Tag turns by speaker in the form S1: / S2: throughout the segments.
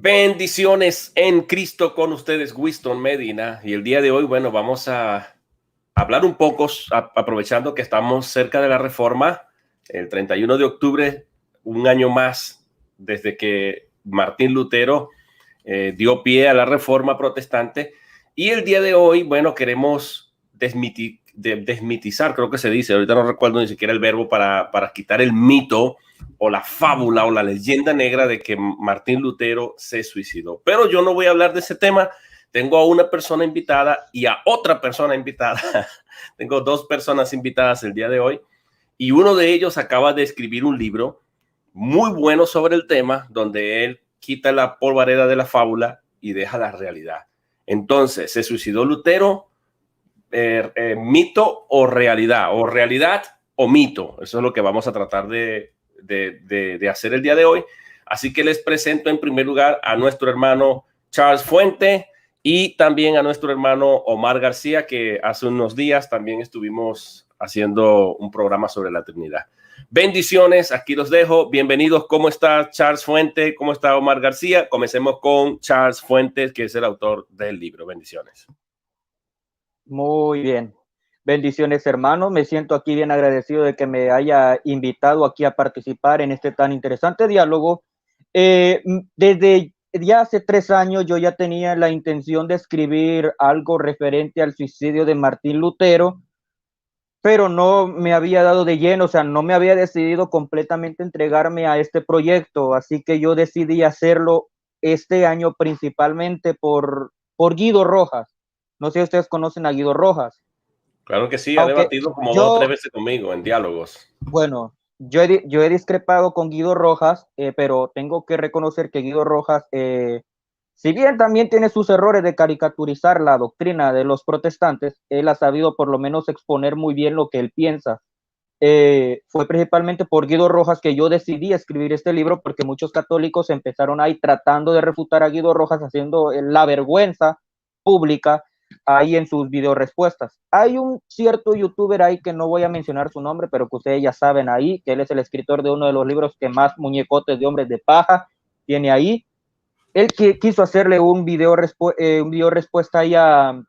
S1: Bendiciones en Cristo con ustedes, Winston Medina. Y el día de hoy, bueno, vamos a hablar un poco, aprovechando que estamos cerca de la Reforma, el 31 de octubre, un año más desde que Martín Lutero dio pie a la Reforma protestante. Y el día de hoy, bueno, queremos desmitizar, creo que se dice, ahorita no recuerdo ni siquiera el verbo para quitar el mito o la fábula o la leyenda negra de que Martín Lutero se suicidó. Pero yo no voy a hablar de ese tema. Tengo a una persona invitada y a otra persona invitada. Tengo dos personas invitadas el día de hoy y uno de ellos acaba de escribir un libro muy bueno sobre el tema, donde él quita la polvareda de la fábula y deja la realidad. Entonces, ¿se suicidó Lutero? ¿Mito o realidad? ¿O realidad o mito? Eso es lo que vamos a tratar de hacer el día de hoy. Así que les presento en primer lugar a nuestro hermano Charles Fuente y también a nuestro hermano Omar García, que hace unos días también estuvimos haciendo un programa sobre la Trinidad. Bendiciones, aquí los dejo. Bienvenidos. ¿Cómo está Charles Fuente? ¿Cómo está Omar García? Comencemos con Charles Fuentes, que es el autor del libro. Bendiciones.
S2: Muy bien. Bendiciones, hermano. Me siento aquí bien agradecido de que me haya invitado aquí a participar en este tan interesante diálogo. Desde ya hace 3 años yo ya tenía la intención de escribir algo referente al suicidio de Martín Lutero, pero no me había dado de lleno, o sea, no me había decidido completamente entregarme a este proyecto, así que yo decidí hacerlo este año principalmente por Guido Rojas. No sé si ustedes conocen a Guido Rojas.
S1: Claro que sí, ha
S2: Aunque
S1: debatido como 2 o 3
S2: yo,
S1: veces conmigo en diálogos.
S2: bueno, yo he discrepado con Guido Rojas, pero tengo que reconocer que Guido Rojas, si bien también tiene sus errores de caricaturizar la doctrina de los protestantes, él ha sabido por lo menos exponer muy bien lo que él piensa. Fue principalmente por Guido Rojas que yo decidí escribir este libro, porque muchos católicos empezaron ahí tratando de refutar a Guido Rojas, haciendo la vergüenza pública ahí en sus video respuestas. Hay un cierto youtuber ahí que no voy a mencionar su nombre, pero que ustedes ya saben ahí, que él es el escritor de uno de los libros que más muñecotes de hombres de paja tiene ahí. Él quiso hacerle un video respuesta ahí a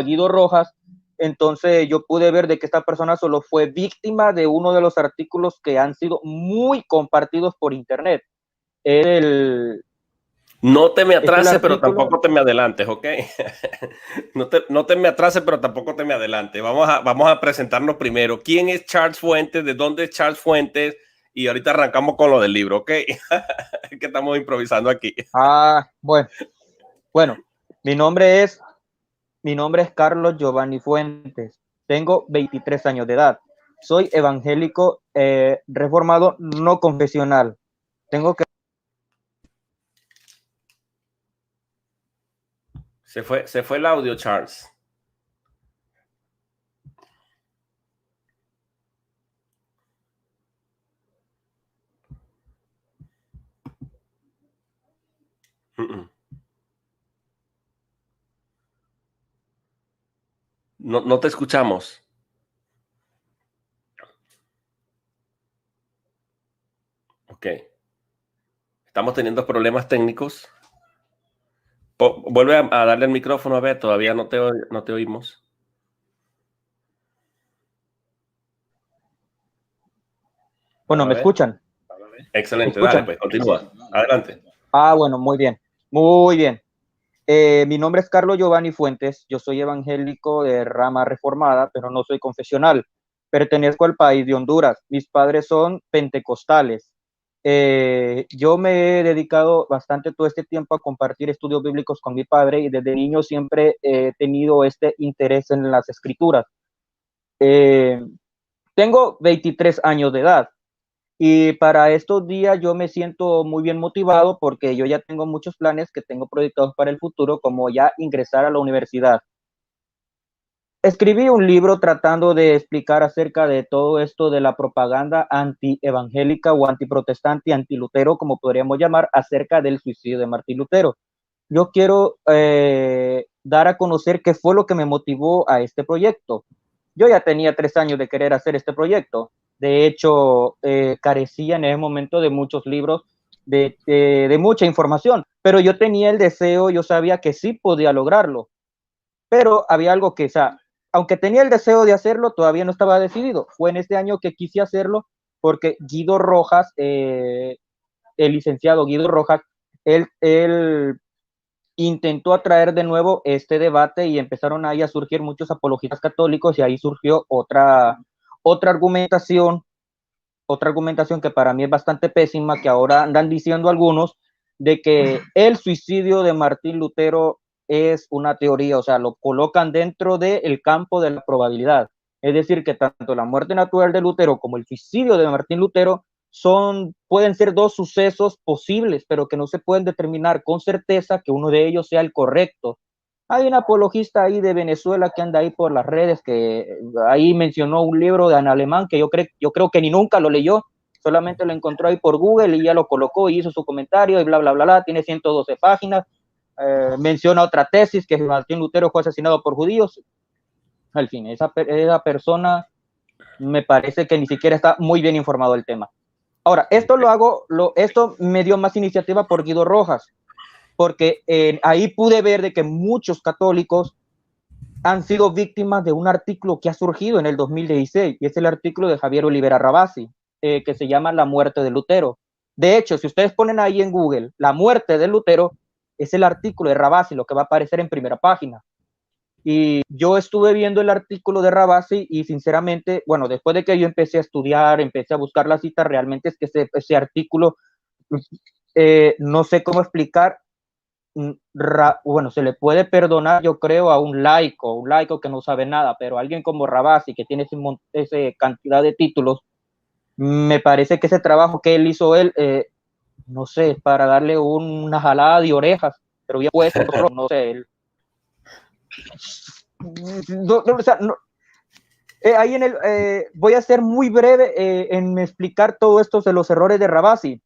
S2: Guido Rojas. Entonces yo pude ver de que esta persona solo fue víctima de uno de los artículos que han sido muy compartidos por internet.
S1: No te me
S2: El
S1: atrases, pero
S2: artículo,
S1: tampoco te me adelantes, ¿ok? No te me atrases, pero tampoco te me adelantes. Vamos a presentarnos primero. ¿Quién es Charles Fuentes? ¿De dónde es Charles Fuentes? Y ahorita arrancamos con lo del libro, ¿ok? Que estamos improvisando aquí.
S2: bueno, mi nombre es Carlos Giovanni Fuentes. Tengo 23 años de edad. Soy evangélico reformado no confesional. Tengo que
S1: Se fue el audio, Charles. No te escuchamos. Ok. Estamos teniendo problemas técnicos. Vuelve a darle el micrófono, a ver, todavía no te oímos.
S2: Bueno,
S1: A
S2: ¿me
S1: ver.
S2: escuchan? ¿Me
S1: Excelente, dale,
S2: escuchan?
S1: pues, continúa. Adelante.
S2: Bueno, muy bien. Muy bien. Mi nombre es Carlos Giovanni Fuentes. Yo soy evangélico de rama reformada, pero no soy confesional. Pertenezco al país de Honduras. Mis padres son pentecostales. Yo me he dedicado bastante todo este tiempo a compartir estudios bíblicos con mi padre, y desde niño siempre he tenido este interés en las escrituras. Eh, Tengo 23 años de edad. Y para estos días yo me siento muy bien motivado, porque yo ya tengo muchos planes que tengo proyectados para el futuro, como ya ingresar a la universidad. Escribí un libro tratando de explicar acerca de todo esto de la propaganda anti-evangélica o antiprotestante, anti-Lutero, como podríamos llamar, acerca del suicidio de Martín Lutero. Yo quiero dar a conocer qué fue lo que me motivó a este proyecto. Yo ya tenía 3 años de querer hacer este proyecto. De hecho, carecía en ese momento de muchos libros de mucha información, pero yo tenía el deseo, yo sabía que sí podía lograrlo, pero había algo que, o sea, aunque tenía el deseo de hacerlo, todavía no estaba decidido. Fue en este año que quise hacerlo porque Guido Rojas, el licenciado Guido Rojas, él intentó atraer de nuevo este debate y empezaron ahí a surgir muchos apologistas católicos y ahí surgió otra argumentación que para mí es bastante pésima, que ahora andan diciendo algunos, de que el suicidio de Martín Lutero es una teoría, o sea, lo colocan dentro del campo de la probabilidad. Es decir, que tanto la muerte natural de Lutero como el suicidio de Martín Lutero pueden ser dos sucesos posibles, pero que no se pueden determinar con certeza que uno de ellos sea el correcto. Hay un apologista ahí de Venezuela que anda ahí por las redes que ahí mencionó un libro de en alemán que yo creo que ni nunca lo leyó, solamente lo encontró ahí por Google y ya lo colocó y hizo su comentario y bla, bla, bla, bla, tiene 112 páginas, menciona otra tesis que Martín Lutero fue asesinado por judíos. Al fin, esa persona me parece que ni siquiera está muy bien informado del tema. Ahora, esto esto me dio más iniciativa por Guido Rojas, porque ahí pude ver de que muchos católicos han sido víctimas de un artículo que ha surgido en el 2016, y es el artículo de Javier Olivera Rabasi, que se llama La muerte de Lutero. De hecho, si ustedes ponen ahí en Google La muerte de Lutero, es el artículo de Rabasi, lo que va a aparecer en primera página. Y yo estuve viendo el artículo de Rabasi y sinceramente, bueno, después de que yo empecé a estudiar, empecé a buscar la cita, realmente es que ese artículo, no sé cómo explicar, bueno, se le puede perdonar, yo creo, a un laico que no sabe nada, pero alguien como Rabasi, que tiene esa cantidad de títulos, me parece que ese trabajo que él hizo, no sé, para darle una jalada de orejas, pero bien puesto, no sé, él. O sea, ahí voy a ser muy breve en explicar todo esto de los errores de Rabasi.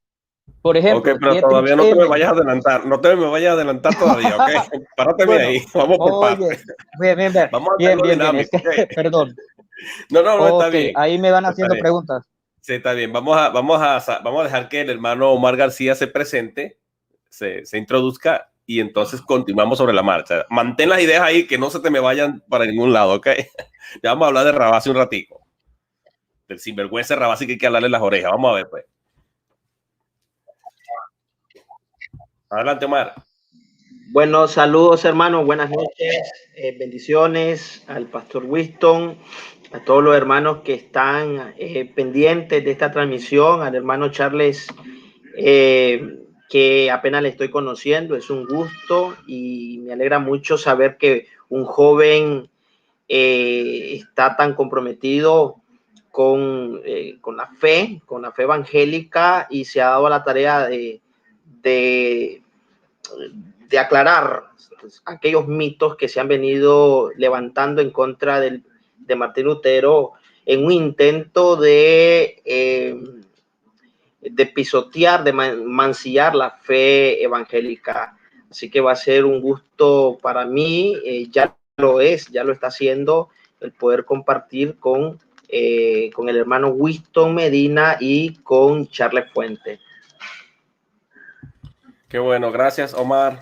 S2: Por ejemplo,
S1: ok, pero todavía no te me vayas a adelantar, no te me vayas a adelantar todavía, ok. Párate bueno, ahí, vamos por partes.
S2: Bien,
S1: Vamos a hacerlo dinámico.
S2: Es que, okay. Perdón.
S1: No, está bien.
S2: Ahí me van haciendo preguntas.
S1: Sí, está bien. Vamos a dejar que el hermano Omar García se presente, se introduzca y entonces continuamos sobre la marcha. Mantén las ideas ahí, que no se te me vayan para ningún lado, ok. Ya vamos a hablar de Rabasi un ratico. Del sinvergüenza Rabasi que hay que hablarle las orejas. Vamos a ver, pues. Adelante, Omar.
S3: Bueno, saludos hermanos, buenas noches, bendiciones al pastor Winston, a todos los hermanos que están pendientes de esta transmisión, al hermano Charles, que apenas le estoy conociendo, es un gusto y me alegra mucho saber que un joven está tan comprometido con la fe evangélica y se ha dado a la tarea de aclarar aquellos mitos que se han venido levantando en contra de Martín Lutero en un intento de pisotear, de mancillar la fe evangélica. Así que va a ser un gusto para mí, ya lo está haciendo, el poder compartir con el hermano Winston Medina y con Charles Fuentes.
S1: Qué bueno, gracias, Omar.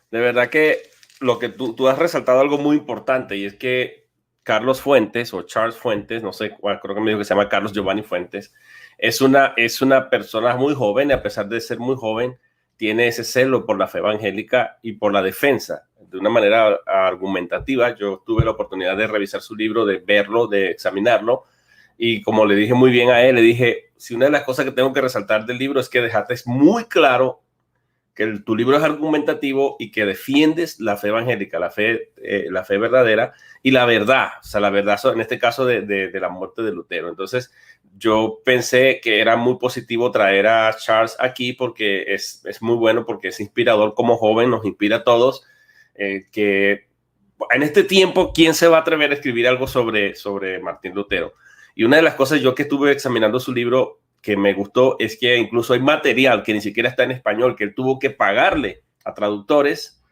S1: De verdad que lo que tú has resaltado algo muy importante, y es que Carlos Fuentes o Charles Fuentes, no sé, creo que me dijo que se llama Carlos Giovanni Fuentes, es una persona muy joven, y a pesar de ser muy joven, tiene ese celo por la fe evangélica y por la defensa de una manera argumentativa. Yo tuve la oportunidad de revisar su libro, de verlo, de examinarlo, y como le dije muy bien a él, le dije, si una de las cosas que tengo que resaltar del libro es que dejaste muy claro que tu libro es argumentativo y que defiendes la fe evangélica, la fe verdadera y la verdad, o sea, la verdad en este caso de la muerte de Lutero. Entonces, yo pensé que era muy positivo traer a Charles aquí porque es muy bueno, porque es inspirador como joven, nos inspira a todos, que en este tiempo, ¿quién se va a atrever a escribir algo sobre Martín Lutero? Y una de las cosas, yo que estuve examinando su libro, que me gustó, es que incluso hay material que ni siquiera está en español, que él tuvo que pagarle a traductores,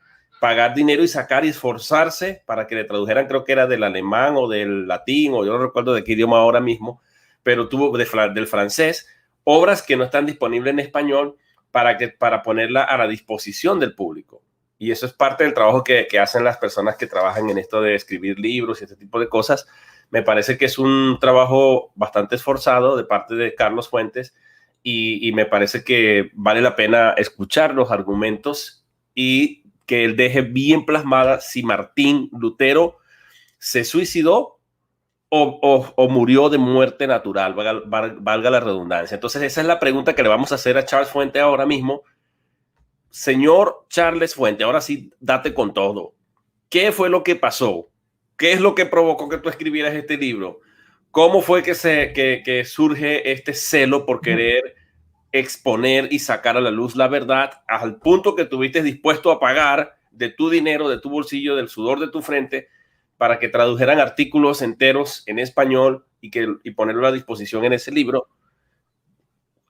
S1: pagar dinero y sacar y esforzarse para que le tradujeran, creo que era del alemán o del latín, o yo no recuerdo de qué idioma ahora mismo, pero tuvo del francés, obras que no están disponibles en español, para ponerla a la disposición del público. Y eso es parte del trabajo que hacen las personas que trabajan en esto de escribir libros y este tipo de cosas. Me parece que es un trabajo bastante esforzado de parte de Carlos Fuentes y me parece que vale la pena escuchar los argumentos y que él deje bien plasmada si Martín Lutero se suicidó o murió de muerte natural, valga la redundancia. Entonces esa es la pregunta que le vamos a hacer a Charles Fuentes ahora mismo. Señor Charles Fuentes, ahora sí, date con todo. ¿Qué fue lo que pasó? ¿Qué es lo que provocó que tú escribieras este libro? ¿Cómo fue que surge este celo por querer exponer y sacar a la luz la verdad al punto que estuviste dispuesto a pagar de tu dinero, de tu bolsillo, del sudor de tu frente para que tradujeran artículos enteros en español y ponerlo a disposición en ese libro?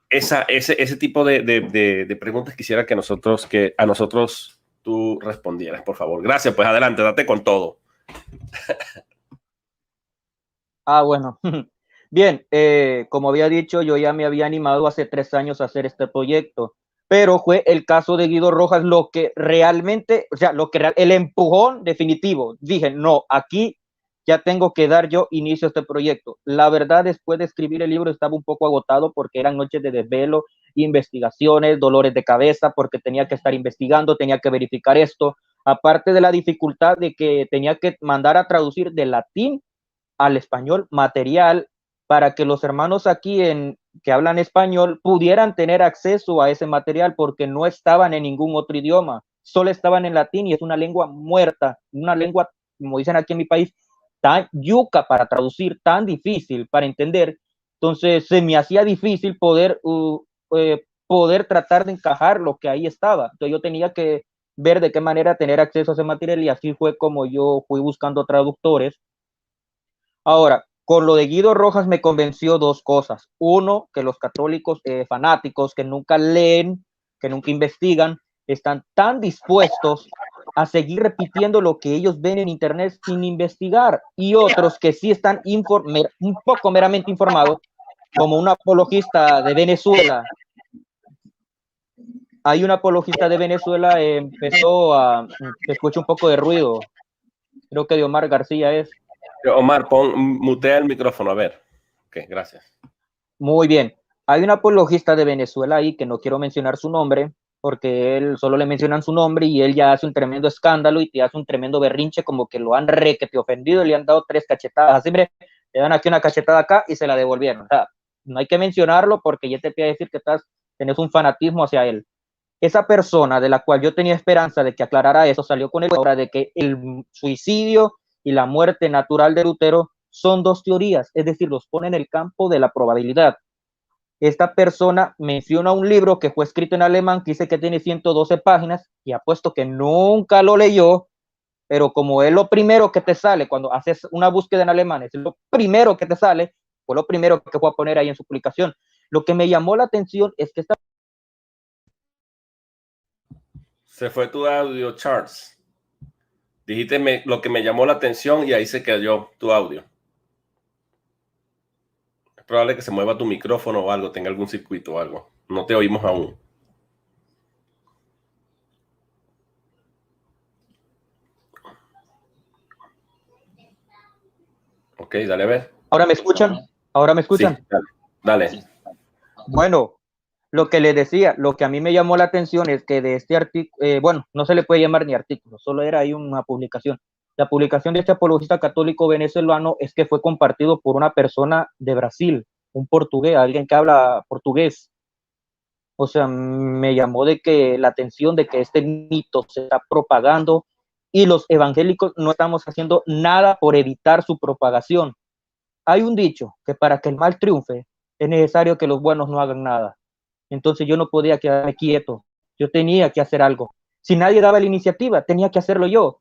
S1: Ese tipo de preguntas quisiera que a nosotros tú respondieras, por favor. Gracias, pues adelante, date con todo.
S2: Bueno, bien, como había dicho, yo ya me había animado hace 3 años a hacer este proyecto, pero fue el caso de Guido Rojas lo que realmente, o sea, el empujón definitivo. Dije, no, aquí ya tengo que dar yo inicio a este proyecto. La verdad, después de escribir el libro estaba un poco agotado porque eran noches de desvelo, investigaciones, dolores de cabeza, porque tenía que estar investigando, tenía que verificar esto, aparte de la dificultad de que tenía que mandar a traducir del latín al español material para que los hermanos aquí que hablan español pudieran tener acceso a ese material porque no estaban en ningún otro idioma, solo estaban en latín y es una lengua muerta, una lengua, como dicen aquí en mi país, tan yuca para traducir, tan difícil para entender. Entonces se me hacía difícil poder tratar de encajar lo que ahí estaba. Entonces yo tenía que ver de qué manera tener acceso a ese material y así fue como yo fui buscando traductores. Ahora, con lo de Guido Rojas me convenció 2 cosas. Uno, que los católicos fanáticos que nunca leen, que nunca investigan, están tan dispuestos a seguir repitiendo lo que ellos ven en internet sin investigar. Y otros que sí están un poco meramente informados, como un apologista de Venezuela. Hay un apologista de Venezuela, se escucha un poco de ruido. Creo que de Omar García es.
S1: Omar, mutea el micrófono, a ver. Ok, gracias.
S2: Muy bien. Hay un apologista de Venezuela ahí que no quiero mencionar su nombre porque él solo le mencionan su nombre y él ya hace un tremendo escándalo y te hace un tremendo berrinche como que lo han ofendido y le han dado 3 cachetadas. Así, le dan aquí una cachetada acá y se la devolvieron. O sea, no hay que mencionarlo porque ya te voy a decir que tenés un fanatismo hacia él. Esa persona de la cual yo tenía esperanza de que aclarara eso salió con el ahora de que el suicidio y la muerte natural de Lutero son 2 teorías, es decir, los pone en el campo de la probabilidad. Esta persona menciona un libro que fue escrito en alemán que dice que tiene 112 páginas y apuesto que nunca lo leyó, pero como es lo primero que te sale cuando haces una búsqueda en alemán, es lo primero que te sale, fue lo primero que fue a poner ahí en su publicación. Lo que me llamó la atención es que
S1: Se fue tu audio, Charles. Dijiste lo que me llamó la atención y ahí se cayó tu audio. Es probable que se mueva tu micrófono o algo, tenga algún circuito o algo. No te oímos aún. Ok, dale a ver.
S2: ¿Ahora me escuchan? ¿Ahora me escuchan?
S1: Sí, dale.
S2: Bueno, lo que les decía, lo que a mí me llamó la atención es que de este artículo, bueno, no se le puede llamar ni artículo, solo era ahí una publicación. La publicación de este apologista católico venezolano es que fue compartido por una persona de Brasil, un portugués, alguien que habla portugués. O sea, me llamó la atención de que este mito se está propagando y los evangélicos no estamos haciendo nada por evitar su propagación. Hay un dicho que para que el mal triunfe es necesario que los buenos no hagan nada. Entonces yo no podía quedarme quieto, yo tenía que hacer algo. Si nadie daba la iniciativa, tenía que hacerlo yo.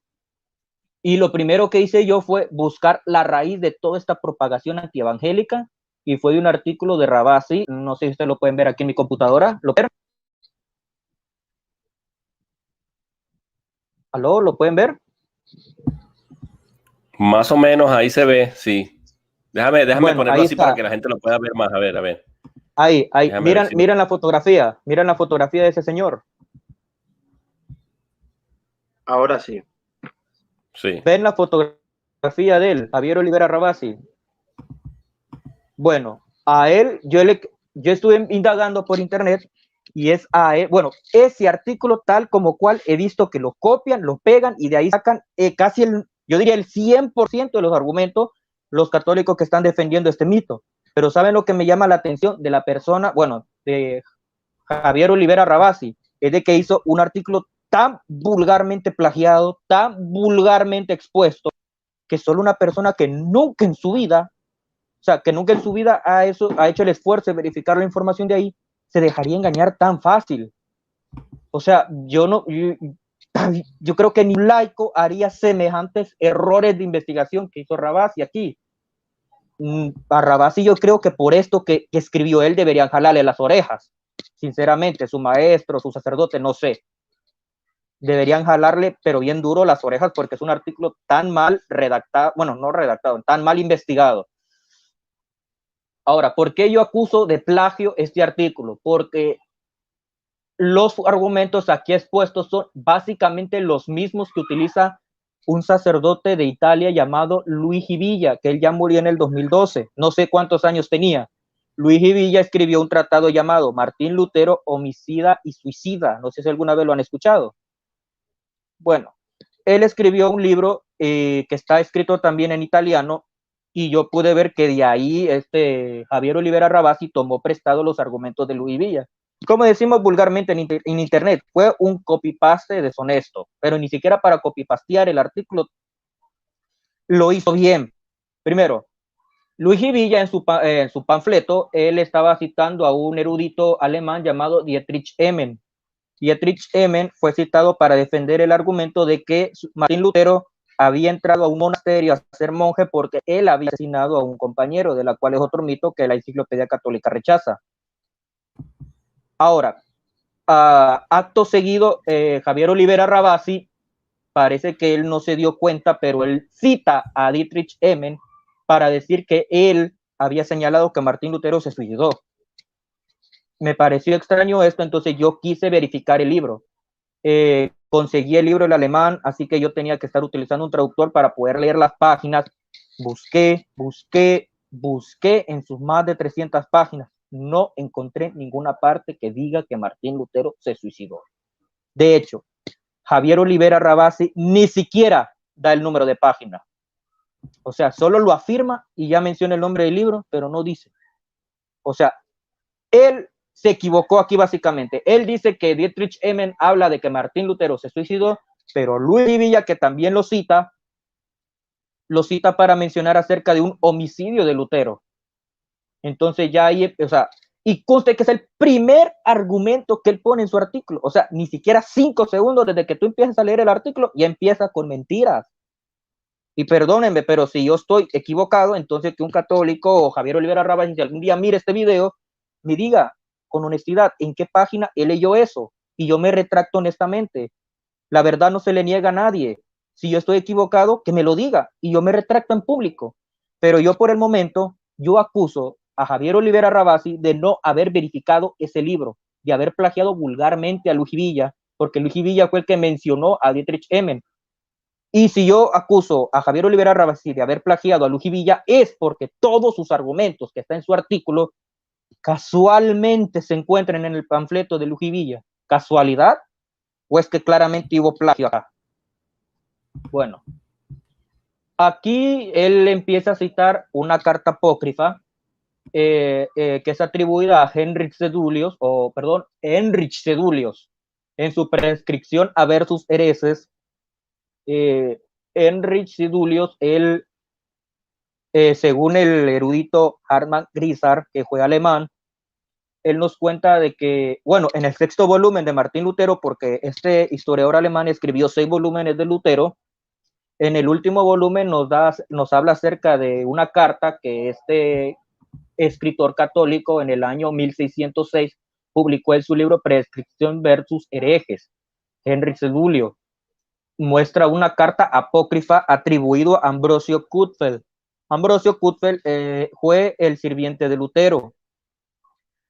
S2: Y lo primero que hice yo fue buscar la raíz de toda esta propagación antievangélica y fue de un artículo de Rabasi, no sé si ustedes lo pueden ver aquí en mi computadora. ¿Lo ven? ¿Aló? ¿Lo pueden ver?
S1: Más o menos ahí se ve, sí. Déjame
S2: bueno,
S1: ponerlo así
S2: está.
S1: para que la gente lo pueda ver más. A ver.
S2: Ahí,
S1: Déjame ver
S2: miran la fotografía de ese señor.
S3: Ahora sí.
S1: Sí.
S2: Ven la fotografía de él, Javier Olivera Rabasi. Bueno, a él, yo estuve indagando por internet y es a él, bueno, ese artículo tal como cual he visto que lo copian, lo pegan y de ahí sacan casi yo diría el 100% de los argumentos los católicos que están defendiendo este mito. Pero ¿saben lo que me llama la atención de la persona, bueno, de Javier Olivera Rabasi? Es de que hizo un artículo tan vulgarmente plagiado, tan vulgarmente expuesto, que solo una persona que nunca en su vida, o sea, que nunca en su vida ha hecho el esfuerzo de verificar la información de ahí, se dejaría engañar tan fácil. O sea, yo creo que ni un laico haría semejantes errores de investigación que hizo Rabasi aquí. A Rabasi yo creo que por esto que escribió él deberían jalarle las orejas. Sinceramente, su maestro, su sacerdote, no sé. Deberían jalarle, pero bien duro, las orejas porque es un artículo tan mal redactado, bueno, no redactado, tan mal investigado. Ahora, ¿por qué yo acuso de plagio este artículo? Porque los argumentos aquí expuestos son básicamente los mismos que utiliza un sacerdote de Italia llamado Luigi Villa, que él ya murió en el 2012, no sé cuántos años tenía. Luigi Villa escribió un tratado llamado Martín Lutero, homicida y suicida, no sé si alguna vez lo han escuchado. Bueno, él escribió un libro que está escrito también en italiano y yo pude ver que de ahí Javier Olivera Rabasi tomó prestado los argumentos de Luis Villa. Como decimos vulgarmente en internet, fue un copy-paste deshonesto, pero ni siquiera para copy-pastear el artículo lo hizo bien. Primero, Luigi Villa en su panfleto, él estaba citando a un erudito alemán llamado Dietrich Emen. Dietrich Emen fue citado para defender el argumento de que Martín Lutero había entrado a un monasterio a ser monje porque él había asesinado a un compañero, de la cual es otro mito que la Enciclopedia Católica rechaza. Ahora, acto seguido, Javier Olivera Rabasi, parece que él no se dio cuenta, pero él cita a Dietrich Emen para decir que él había señalado que Martín Lutero se suicidó. Me pareció extraño esto, entonces yo quise verificar el libro. Conseguí el libro en alemán, así que yo tenía que estar utilizando un traductor para poder leer las páginas. Busqué en sus más de 300 páginas. No encontré ninguna parte que diga que Martín Lutero se suicidó. De hecho, Javier Olivera Rabasi ni siquiera da el número de página. O sea, solo lo afirma y ya menciona el nombre del libro, pero no dice. O sea, él se equivocó aquí básicamente. Él dice que Dietrich Emen habla de que Martín Lutero se suicidó, pero Luis Villa, que también lo cita para mencionar acerca de un homicidio de Lutero. Entonces ya ahí, o sea, y conste que es el primer argumento que él pone en su artículo. O sea, ni siquiera 5 segundos desde que tú empiezas a leer el artículo, ya empieza con mentiras. Y perdónenme, pero si yo estoy equivocado, entonces que un católico o Javier Olivera Rabasi, si algún día mire este video, me diga con honestidad en qué página él leyó eso. Y yo me retracto honestamente. La verdad no se le niega a nadie. Si yo estoy equivocado, que me lo diga. Y yo me retracto en público. Pero yo por el momento, yo acuso a Javier Olivera Rabasi de no haber verificado ese libro, de haber plagiado vulgarmente a Luigi Villa, porque Luigi Villa fue el que mencionó a Dietrich Emen. Y si yo acuso a Javier Olivera Rabasi de haber plagiado a Luigi Villa, es porque todos sus argumentos que está en su artículo casualmente se encuentran en el panfleto de Luigi Villa. ¿Casualidad? ¿O es que claramente hubo plagio acá? Bueno, aquí él empieza a citar una carta apócrifa que es atribuida a Heinrich Sedulius, en su prescripción a versus hereses. Heinrich Sedulius, él, según el erudito Hartmann Grisar, que fue alemán, él nos cuenta de que, bueno, en el 6º volumen de Martín Lutero, porque este historiador alemán escribió 6 volúmenes de Lutero, en el último volumen nos habla acerca de una carta que este escritor católico en el año 1606 publicó en su libro Prescripción versus herejes. Heinrich Sedulio muestra una carta apócrifa atribuido a Ambrosio Kutfeld. Ambrosio Kutfeld fue el sirviente de Lutero.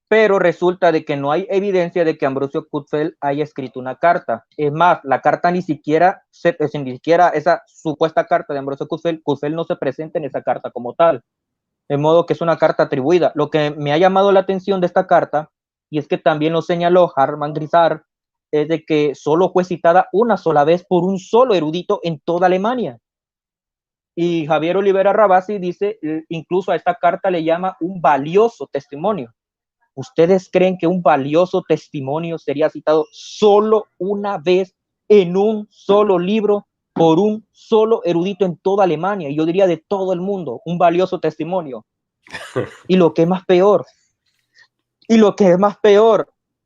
S2: pero resulta de que no hay evidencia de que Ambrosio Kurzweil haya escrito una carta. Es más, la carta ni siquiera esa supuesta carta de Ambrosio Kurzweil no se presenta en esa carta como tal, de modo que es una carta atribuida. Lo que me ha llamado la atención de esta carta, y es que también lo señaló Hartmann Grisar, es de que solo fue citada una sola vez por un solo erudito en toda Alemania. Y Javier Olivera Rabasi dice, incluso a esta carta le llama un valioso testimonio. ¿Ustedes creen que un valioso testimonio sería citado solo una vez en un solo libro por un solo erudito en toda Alemania? Y yo diría de todo el mundo, un valioso testimonio. Y lo que es más peor,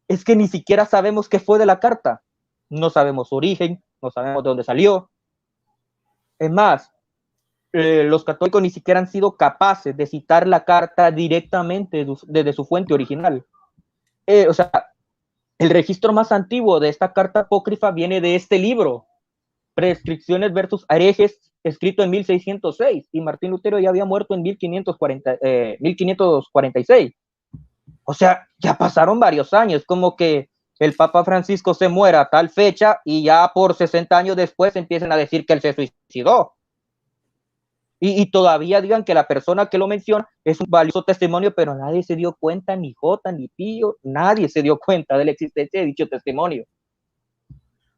S2: es que ni siquiera sabemos qué fue de la carta. No sabemos su origen, no sabemos de dónde salió. Es más, los católicos ni siquiera han sido capaces de citar la carta directamente desde su fuente original. O sea, el registro más antiguo de esta carta apócrifa viene de este libro, Prescripciones versus herejes, escrito en 1606, y Martín Lutero ya había muerto en 1546. O sea, ya pasaron varios años, como que el Papa Francisco se muera a tal fecha y ya por 60 años después empiezan a decir que él se suicidó. Y todavía digan que la persona que lo menciona es un valioso testimonio, pero nadie se dio cuenta, ni Jota, ni Pío, nadie se dio cuenta de la existencia de dicho testimonio.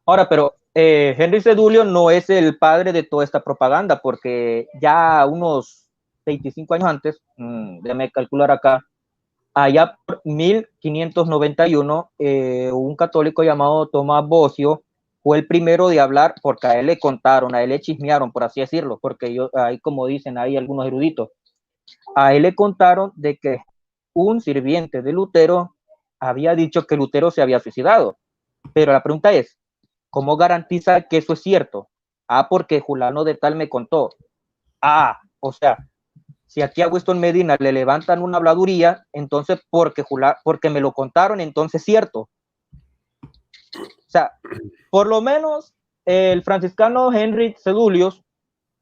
S2: Ahora, pero Henry Sedulio no es el padre de toda esta propaganda, porque ya unos 25 años antes, déjame calcular acá, allá por 1591, un católico llamado Tomás Bocio fue el primero de hablar, porque a él le contaron, a él le chismearon, por así decirlo, porque ahí como dicen ahí algunos eruditos, a él le contaron de que un sirviente de Lutero había dicho que Lutero se había suicidado. Pero la pregunta es, ¿cómo garantiza que eso es cierto? Porque Julano de tal me contó. O sea, si aquí a Winston Medina le levantan una habladuría, entonces porque me lo contaron, entonces es cierto. O sea, por lo menos el franciscano Henry Sedulius,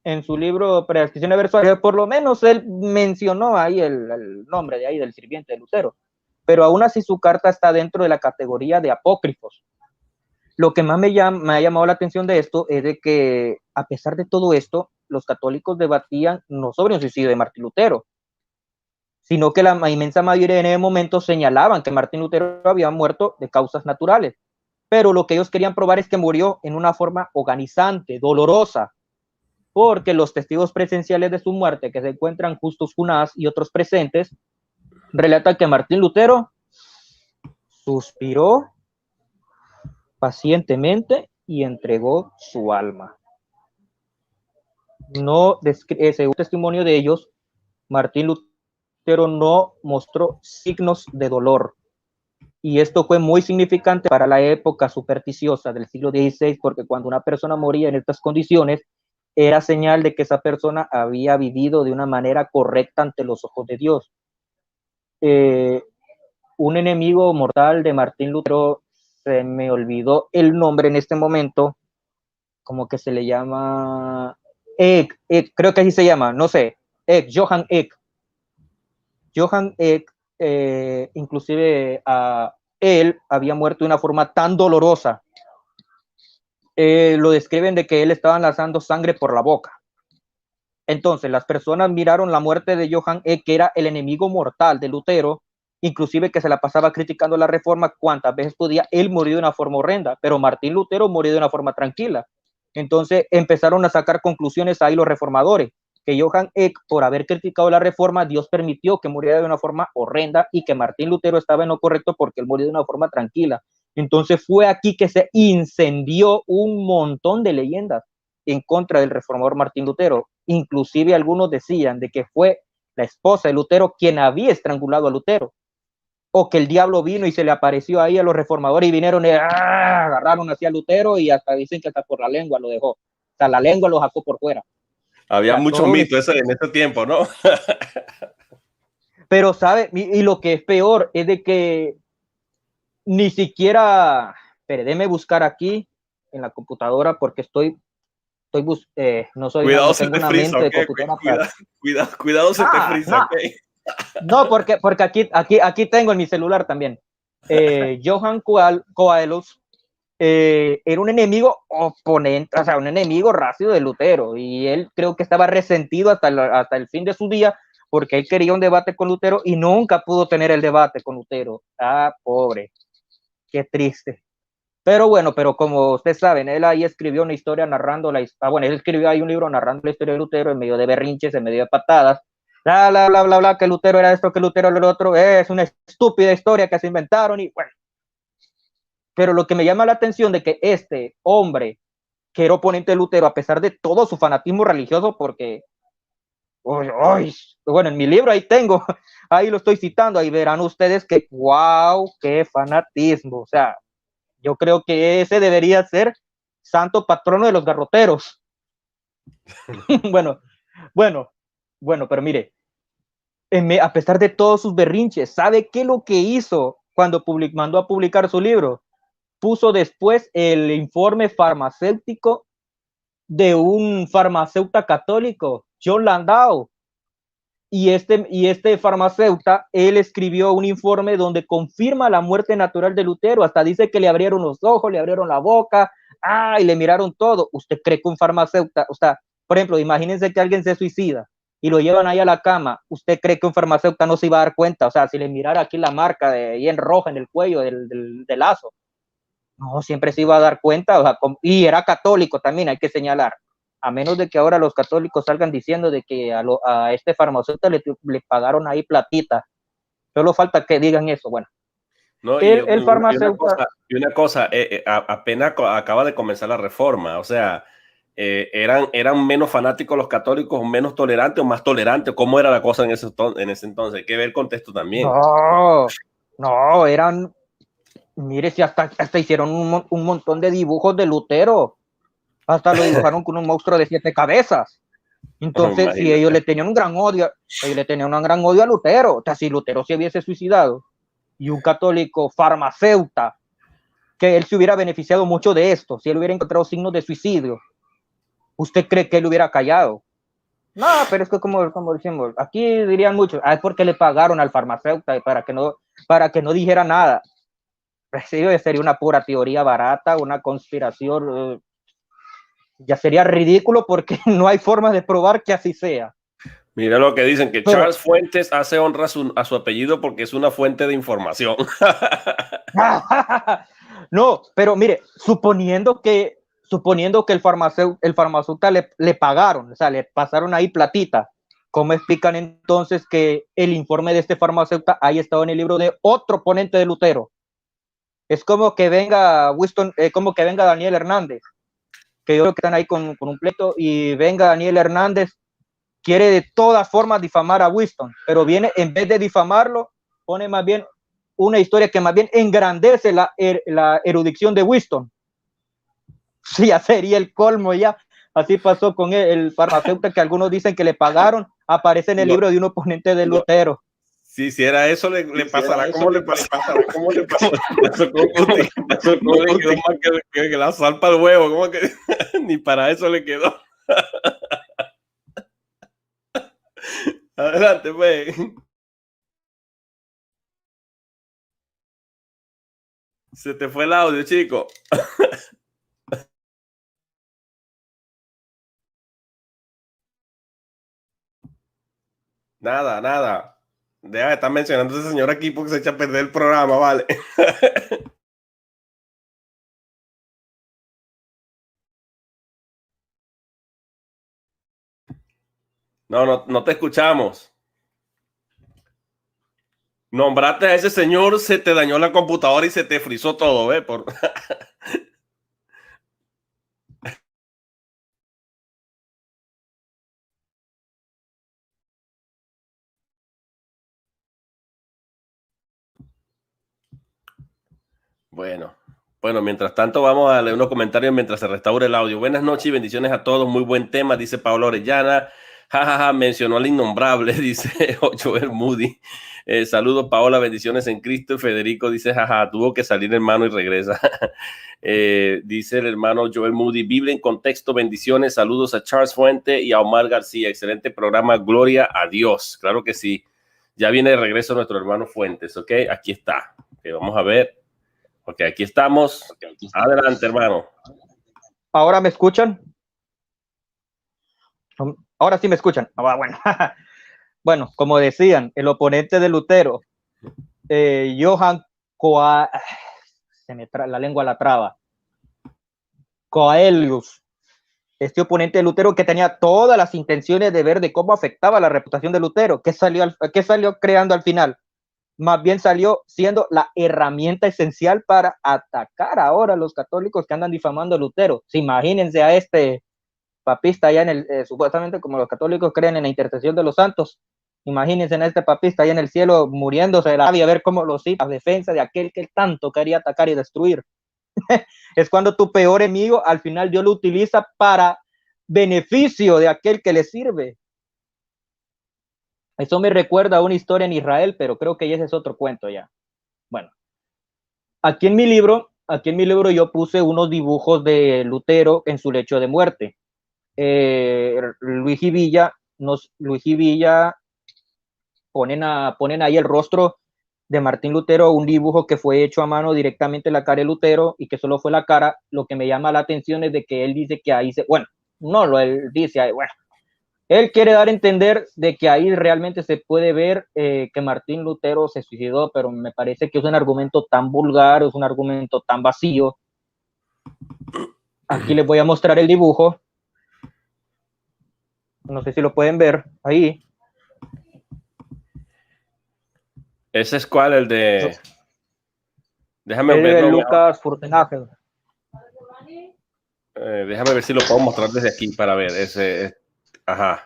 S2: en su libro Prescripciones versus, por lo menos él mencionó ahí el nombre de ahí del sirviente de Lutero, pero aún así su carta está dentro de la categoría de apócrifos. Lo que más me ha llamado la atención de esto es de que, a pesar de todo esto, los católicos debatían no sobre un suicidio de Martín Lutero, sino que la inmensa mayoría en ese momento señalaban que Martín Lutero había muerto de causas naturales. Pero lo que ellos querían probar es que murió en una forma agonizante, dolorosa, porque los testigos presenciales de su muerte, que se encuentran Justus Funás y otros presentes, relatan que Martín Lutero suspiró pacientemente y entregó su alma. No, según testimonio de ellos, Martín Lutero no mostró signos de dolor. Y esto fue muy significante para la época supersticiosa del siglo XVI, porque cuando una persona moría en estas condiciones, era señal de que esa persona había vivido de una manera correcta ante los ojos de Dios. Un enemigo mortal de Martín Lutero, se me olvidó el nombre en este momento, como que se le llama Eck, creo que así se llama, no sé, Johann Eck. Johann Eck, inclusive él había muerto de una forma tan dolorosa. Lo describen de que él estaba lanzando sangre por la boca. Entonces las personas miraron la muerte de Johann Eck, que era el enemigo mortal de Lutero, inclusive que se la pasaba criticando la reforma cuantas veces podía. Él murió de una forma horrenda, pero Martín Lutero murió de una forma tranquila. Entonces empezaron a sacar conclusiones ahí los reformadores, que Johann Eck, por haber criticado la reforma, Dios permitió que muriera de una forma horrenda, y que Martín Lutero estaba en lo correcto porque él murió de una forma tranquila. Entonces fue aquí que se incendió un montón de leyendas en contra del reformador Martín Lutero. Inclusive algunos decían de que fue la esposa de Lutero quien había estrangulado a Lutero, o que el diablo vino y se le apareció ahí a los reformadores y vinieron y agarraron hacia Lutero, y hasta dicen que hasta por la lengua lo dejó, o sea, la lengua lo sacó por fuera.
S1: Había mucho mito en ese tiempo, ¿no?
S2: Pero, ¿sabe? Y lo que es peor es de que ni siquiera, déjeme buscar aquí en la computadora porque no soy,
S1: cuidado,
S2: no tengo una mente de computadora.
S1: Cuidado, se te frisa, ok.
S2: No, porque aquí tengo en mi celular también. Johann Coelus era un enemigo oponente, o sea, un enemigo racio de Lutero, y él creo que estaba resentido hasta el fin de su día, porque él quería un debate con Lutero y nunca pudo tener el debate con Lutero. Ah, pobre, qué triste. Pero bueno, pero como ustedes saben, él ahí escribió una historia narrando bueno, él escribió ahí un libro narrando la historia de Lutero en medio de berrinches, en medio de patadas, bla, bla, bla, bla, bla, que Lutero era esto, que Lutero era lo otro, es una estúpida historia que se inventaron y bueno. Pero lo que me llama la atención de que este hombre, que era oponente de Lutero, a pesar de todo su fanatismo religioso, porque, bueno, en mi libro ahí tengo, ahí lo estoy citando, ahí verán ustedes que, wow, qué fanatismo, o sea, yo creo que ese debería ser santo patrono de los garroteros. bueno, bueno, bueno, pero mire, a pesar de todos sus berrinches, ¿sabe qué es lo que hizo cuando mandó a publicar su libro? Puso después el informe farmacéutico de un farmacéutico católico, John Landau. Y este farmacéutico, él escribió un informe donde confirma la muerte natural de Lutero, hasta dice que le abrieron los ojos, le abrieron la boca, y le miraron todo. ¿Usted cree que un farmacéutico, o sea, por ejemplo, imagínense que alguien se suicida y lo llevan ahí a la cama, ¿usted cree que un farmacéutico no se iba a dar cuenta? O sea, si le mirara aquí la marca de ahí en roja en el cuello del lazo, no, siempre se iba a dar cuenta, o sea, y era católico también, hay que señalar. A menos de que ahora los católicos salgan diciendo de que a este farmacéutico le pagaron ahí platita. Solo falta que digan eso. Bueno,
S1: No,
S2: el farmacéutico.
S1: Y una cosa apenas acaba de comenzar la reforma, o sea, eran menos fanáticos los católicos, o menos tolerantes o más tolerantes. ¿Cómo era la cosa en ese entonces? Hay que ver el contexto también.
S2: No, eran, mire, si hasta hicieron un montón de dibujos de Lutero. Hasta lo dibujaron con un monstruo de 7 cabezas. Entonces, si ellos le tenían un gran odio, a Lutero. O sea, si Lutero se hubiese suicidado y un católico farmacéutico, que él se hubiera beneficiado mucho de esto, si él hubiera encontrado signos de suicidio, ¿usted cree que él hubiera callado? No, pero es que como decimos, aquí dirían muchos, es porque le pagaron al farmacéutico para que no dijera nada. Sí, sería una pura teoría barata, una conspiración. Ya sería ridículo porque no hay forma de probar que así sea.
S1: Mira lo que dicen, que Charles Fuentes hace honra a su apellido porque es una fuente de información.
S2: No, pero mire, suponiendo que el farmacéutico le pagaron, o sea, le pasaron ahí platita, ¿cómo explican entonces que el informe de este farmacéutico haya estado en el libro de otro oponente de Lutero? Es como que venga como que venga Daniel Hernández, que yo creo que están ahí con un pleito, y venga Daniel Hernández, quiere de todas formas difamar a Winston, pero viene, en vez de difamarlo, pone más bien una historia que más bien engrandece la erudición de Winston. Sí, ya sería el colmo ya. Así pasó con el farmacéutico que algunos dicen que le pagaron, aparece en el libro de un oponente de Lutero.
S1: Si hiciera eso, le pasará como le pasará. ¿Cómo le pasó con Guti? No le quedó más que la sal para el huevo. ¿Cómo que? Ni para eso le quedó. Adelante, pues. Se te fue el audio, chico. Nada. Deja de estar mencionando a ese señor aquí porque se echa a perder el programa, vale. No te escuchamos. Nombraste a ese señor, se te dañó la computadora y se te frizó todo, ¿ves? Bueno, mientras tanto vamos a leer unos comentarios mientras se restaura el audio. Buenas noches y bendiciones a todos. Muy buen tema, dice Pablo Orellana. Mencionó al innombrable, dice Joel Moody. Saludos, Paola, bendiciones en Cristo. Y Federico dice, tuvo que salir hermano y regresa. Dice el hermano Joel Moody, Biblia en contexto, bendiciones. Saludos a Charles Fuente y a Omar García. Excelente programa, gloria a Dios. Claro que sí. Ya viene de regreso nuestro hermano Fuentes, ¿ok? Aquí está. Okay, vamos a ver. Ok, aquí estamos. Adelante, hermano.
S2: ¿Ahora me escuchan? Ahora sí me escuchan. Bueno. Bueno, como decían, el oponente de Lutero, Johann se me la lengua la traba. Coelius, este oponente de Lutero que tenía todas las intenciones de ver de cómo afectaba la reputación de Lutero. ¿Qué salió creando al final? Más bien salió siendo la herramienta esencial para atacar ahora a los católicos que andan difamando a Lutero. Sí, imagínense a este papista allá en el, supuestamente como los católicos creen en la intercesión de los santos, imagínense a este papista allá en el cielo muriéndose de la rabia, a ver cómo los cita a defensa de aquel que tanto quería atacar y destruir. Es cuando tu peor enemigo al final Dios lo utiliza para beneficio de aquel que le sirve. Eso me recuerda a una historia en Israel, pero creo que ese es otro cuento ya. Bueno, aquí en mi libro yo puse unos dibujos de Lutero en su lecho de muerte. Luigi Villa ponen ahí el rostro de Martín Lutero, un dibujo que fue hecho a mano directamente en la cara de Lutero y que solo fue la cara. Lo que me llama la atención es de que él dice que ahí él dice, bueno, él quiere dar a entender de que ahí realmente se puede ver que Martín Lutero se suicidó, pero me parece que es un argumento tan vulgar, es un argumento tan vacío. Aquí les voy a mostrar el dibujo. No sé si lo pueden ver ahí.
S1: ¿Ese es cuál? El de... Déjame
S2: el
S1: verlo.
S2: De Lucas Furtenhagen.
S1: Déjame ver si lo puedo mostrar desde aquí para ver. Ese... Ajá.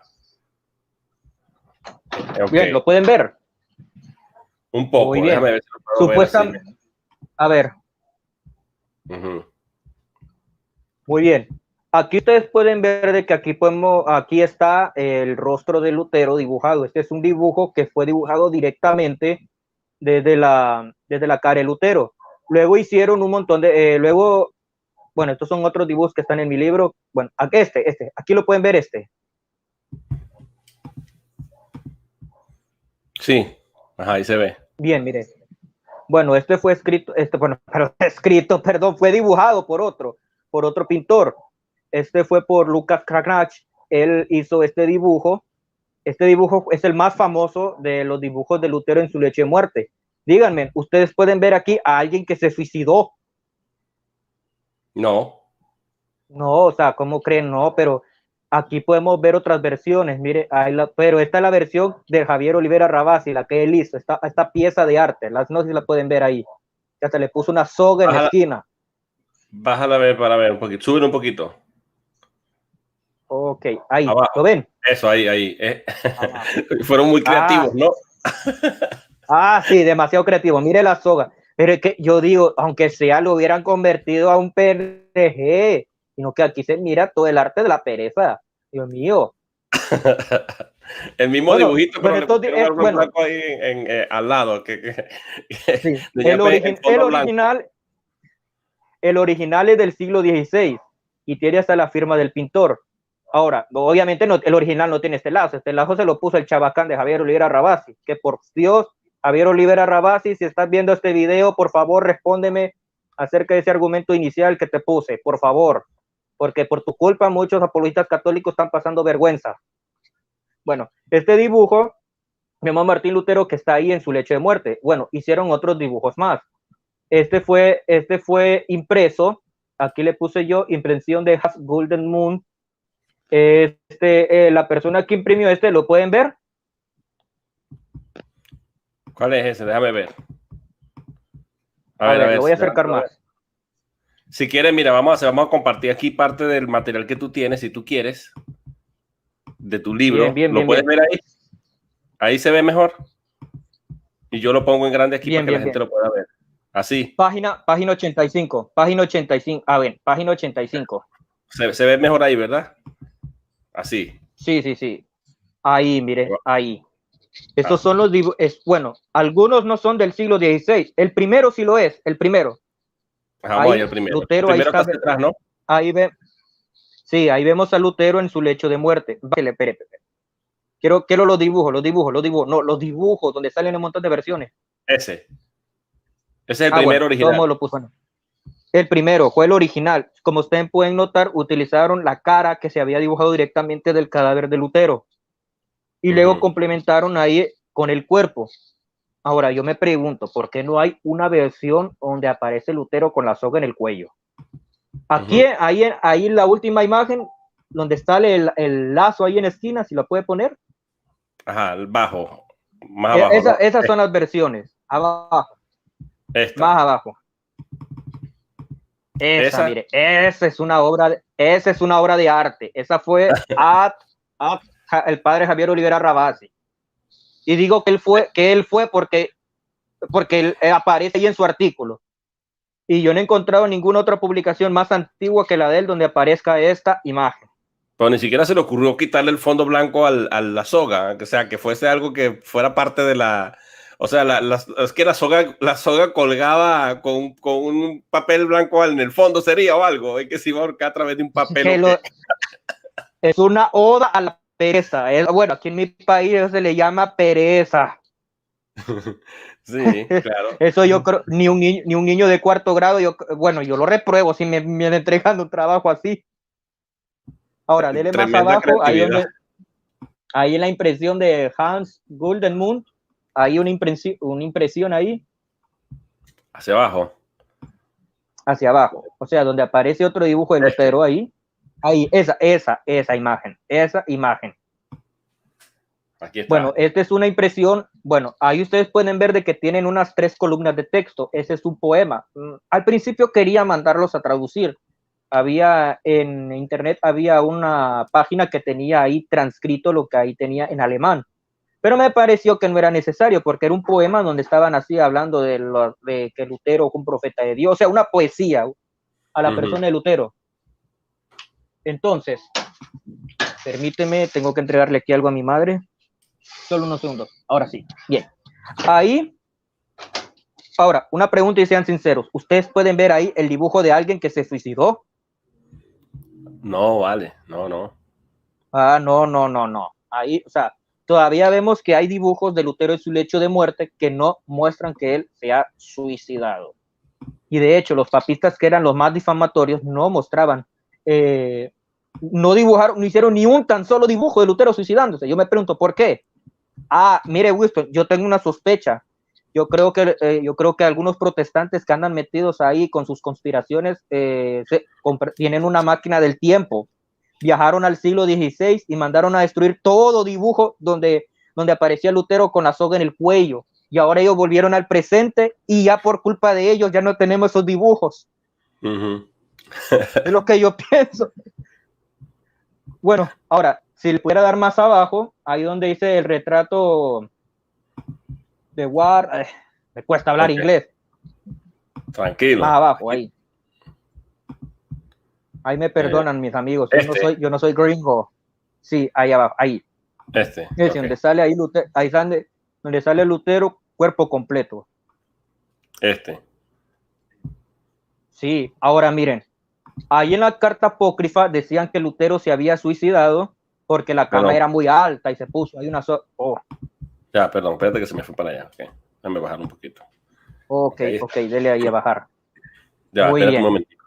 S1: Okay.
S2: Bien, ¿lo pueden ver?
S1: Un poco.
S2: Muy bien.
S1: Déjame ver si lo puedo
S2: Supuestamente...
S1: ver.
S2: A ver. Muy bien. Aquí ustedes pueden ver de que aquí está el rostro de Lutero dibujado. Este es un dibujo que fue dibujado directamente desde la cara de Lutero. Luego hicieron un montón de, bueno, estos son otros dibujos que están en mi libro. Bueno, aquí lo pueden ver
S1: Sí, ajá, ahí se ve.
S2: Bien, mire. Bueno, fue dibujado por otro pintor. Este fue por Lucas Cranach. Él hizo este dibujo. Este dibujo es el más famoso de los dibujos de Lutero en su lecho de muerte. Díganme, ustedes pueden ver aquí a alguien que se suicidó.
S1: No.
S2: No, o sea, ¿cómo creen? No, pero aquí podemos ver otras versiones. Mire, pero esta es la versión de Javier Olivera Rabasi, la que él hizo, esta pieza de arte. No sé si la pueden ver ahí. Ya se le puso una soga en la esquina.
S1: Bájala a ver para ver un poquito. Súbelo un poquito.
S2: Ok, ahí.
S1: Abajo.
S2: ¿Lo ven?
S1: Eso, ahí. Fueron muy creativos, ¿no?
S2: Sí, demasiado creativo. Mire la soga. Pero es que yo digo, aunque sea, lo hubieran convertido a un PNG, sino que aquí se mira todo el arte de la pereza. Dios mío.
S1: El mismo dibujito, pero le pusieron algo blanco ahí al lado.
S2: Sí. El original es del siglo XVI y tiene hasta la firma del pintor. Ahora, obviamente el original no tiene este lazo se lo puso el chabacán de Javier Olivera Rabasi, que por Dios, Javier Olivera Rabasi, si estás viendo este video, por favor, respóndeme acerca de ese argumento inicial que te puse, por favor, porque por tu culpa muchos apologistas católicos están pasando vergüenza. Bueno, este dibujo, mi hermano Martín Lutero, que está ahí en su lecho de muerte. Bueno, hicieron otros dibujos más. Este fue impreso, aquí le puse yo, impresión de Hans Golden Moon. La persona que imprimió ¿lo pueden ver?
S1: ¿Cuál es ese? Déjame ver.
S2: A ver, lo voy a acercar más.
S1: Si quieres, mira, vamos a compartir aquí parte del material que tú tienes, si tú quieres, de tu libro. ¿Lo puedes ver ahí? Ahí se ve mejor. Y yo lo pongo en grande aquí para que la gente lo pueda ver. Así.
S2: Página 85. Página 85. A ver, página 85.
S1: Se ve mejor ahí, ¿verdad? Así.
S2: Sí. Ahí, mire, ahí. Estos son los dibujos. Bueno, algunos no son del siglo XVI. El primero sí lo es, el primero.
S1: Vamos ahí, el primero.
S2: Lutero,
S1: el primero ahí está detrás, ¿no?
S2: Ahí vemos a Lutero en su lecho de muerte. Espere. Quiero los dibujos. No, los dibujos donde salen un montón de versiones.
S1: Ese es el primero original.
S2: Todo lo puso. El primero fue el original. Como ustedes pueden notar, utilizaron la cara que se había dibujado directamente del cadáver de Lutero. Y luego complementaron ahí con el cuerpo. Ahora, yo me pregunto, ¿por qué no hay una versión donde aparece Lutero con la soga en el cuello? Aquí, ahí en la última imagen, donde sale el lazo ahí en esquina, si lo puede poner.
S1: Ajá, bajo. Más abajo.
S2: Esas son las versiones. Abajo. Más abajo. Mire, esa es una obra de arte. Esa fue el padre Javier Olivera Rabasi. Y digo que él fue porque él aparece ahí en su artículo. Y yo no he encontrado ninguna otra publicación más antigua que la de él donde aparezca esta imagen.
S1: Pero ni siquiera se le ocurrió quitarle el fondo blanco a la soga, o sea, que fuese algo que fuera parte de la... O sea, es que la soga colgaba con un papel blanco en el fondo, sería o algo. Es que se iba a ahorcar a través de un papel.
S2: Es una oda a la pereza. Bueno, aquí en mi país se le llama pereza.
S1: Sí, claro.
S2: Eso yo creo, ni un niño de cuarto grado, yo lo repruebo si me entregan un trabajo así. Ahora, dele más abajo, ahí en la impresión de Hans Guldenmund, hay una impresión ahí.
S1: Hacia abajo.
S2: Hacia abajo. O sea, donde aparece otro dibujo de Lutero ahí. Ahí, esa imagen.
S1: Aquí está.
S2: Bueno, esta es una impresión. Bueno, ahí ustedes pueden ver de que tienen unas 3 columnas de texto. Ese es un poema. Al principio quería mandarlos a traducir. En internet había una página que tenía ahí transcrito lo que ahí tenía en alemán. Pero me pareció que no era necesario porque era un poema donde estaban así hablando de que Lutero fue un profeta de Dios. O sea, una poesía a la persona de Lutero. Entonces, permíteme, tengo que entregarle aquí algo a mi madre. Solo unos segundos. Ahora sí. Bien. Ahí. Ahora, una pregunta y sean sinceros. ¿Ustedes pueden ver ahí el dibujo de alguien que se suicidó?
S1: No, vale. No.
S2: Ah, no. Ahí, o sea, todavía vemos que hay dibujos de Lutero en su lecho de muerte que no muestran que él se ha suicidado. Y de hecho, los papistas que eran los más difamatorios no mostraban, no dibujaron, no hicieron ni un tan solo dibujo de Lutero suicidándose. Yo me pregunto, ¿por qué? Mire, Winston, yo tengo una sospecha. Yo creo que algunos protestantes que andan metidos ahí con sus conspiraciones tienen una máquina del tiempo. Viajaron al siglo XVI y mandaron a destruir todo dibujo donde aparecía Lutero con la soga en el cuello. Y ahora ellos volvieron al presente y ya por culpa de ellos ya no tenemos esos dibujos. Es lo que yo pienso. Bueno, ahora, si le pudiera dar más abajo, ahí donde dice el retrato de Ward, me cuesta hablar inglés.
S1: Tranquilo.
S2: Más abajo, ahí. Ahí me perdonan mis amigos, yo no soy gringo. Sí, ahí abajo, ahí. Donde sale ahí Lutero, donde sale Lutero, cuerpo completo. Sí, ahora miren, ahí en la carta apócrifa decían que Lutero se había suicidado porque la cama era muy alta y se puso ahí una
S1: Ya, perdón, espérate que se me fue para allá. Okay. Déjame bajar un poquito.
S2: Ok, dele ahí a bajar.
S1: Ya, espérate un momentito.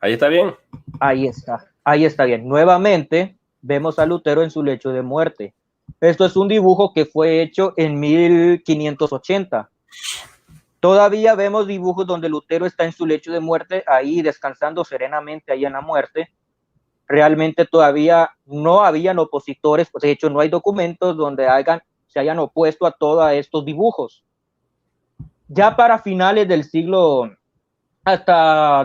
S1: ¿Ahí está bien? Ahí
S2: está bien. Nuevamente vemos a Lutero en su lecho de muerte. Esto es un dibujo que fue hecho en 1580. Todavía vemos dibujos donde Lutero está en su lecho de muerte, ahí descansando serenamente ahí en la muerte. Realmente todavía no habían opositores, de hecho no hay documentos donde se hayan opuesto a todos estos dibujos. Ya para finales del siglo, hasta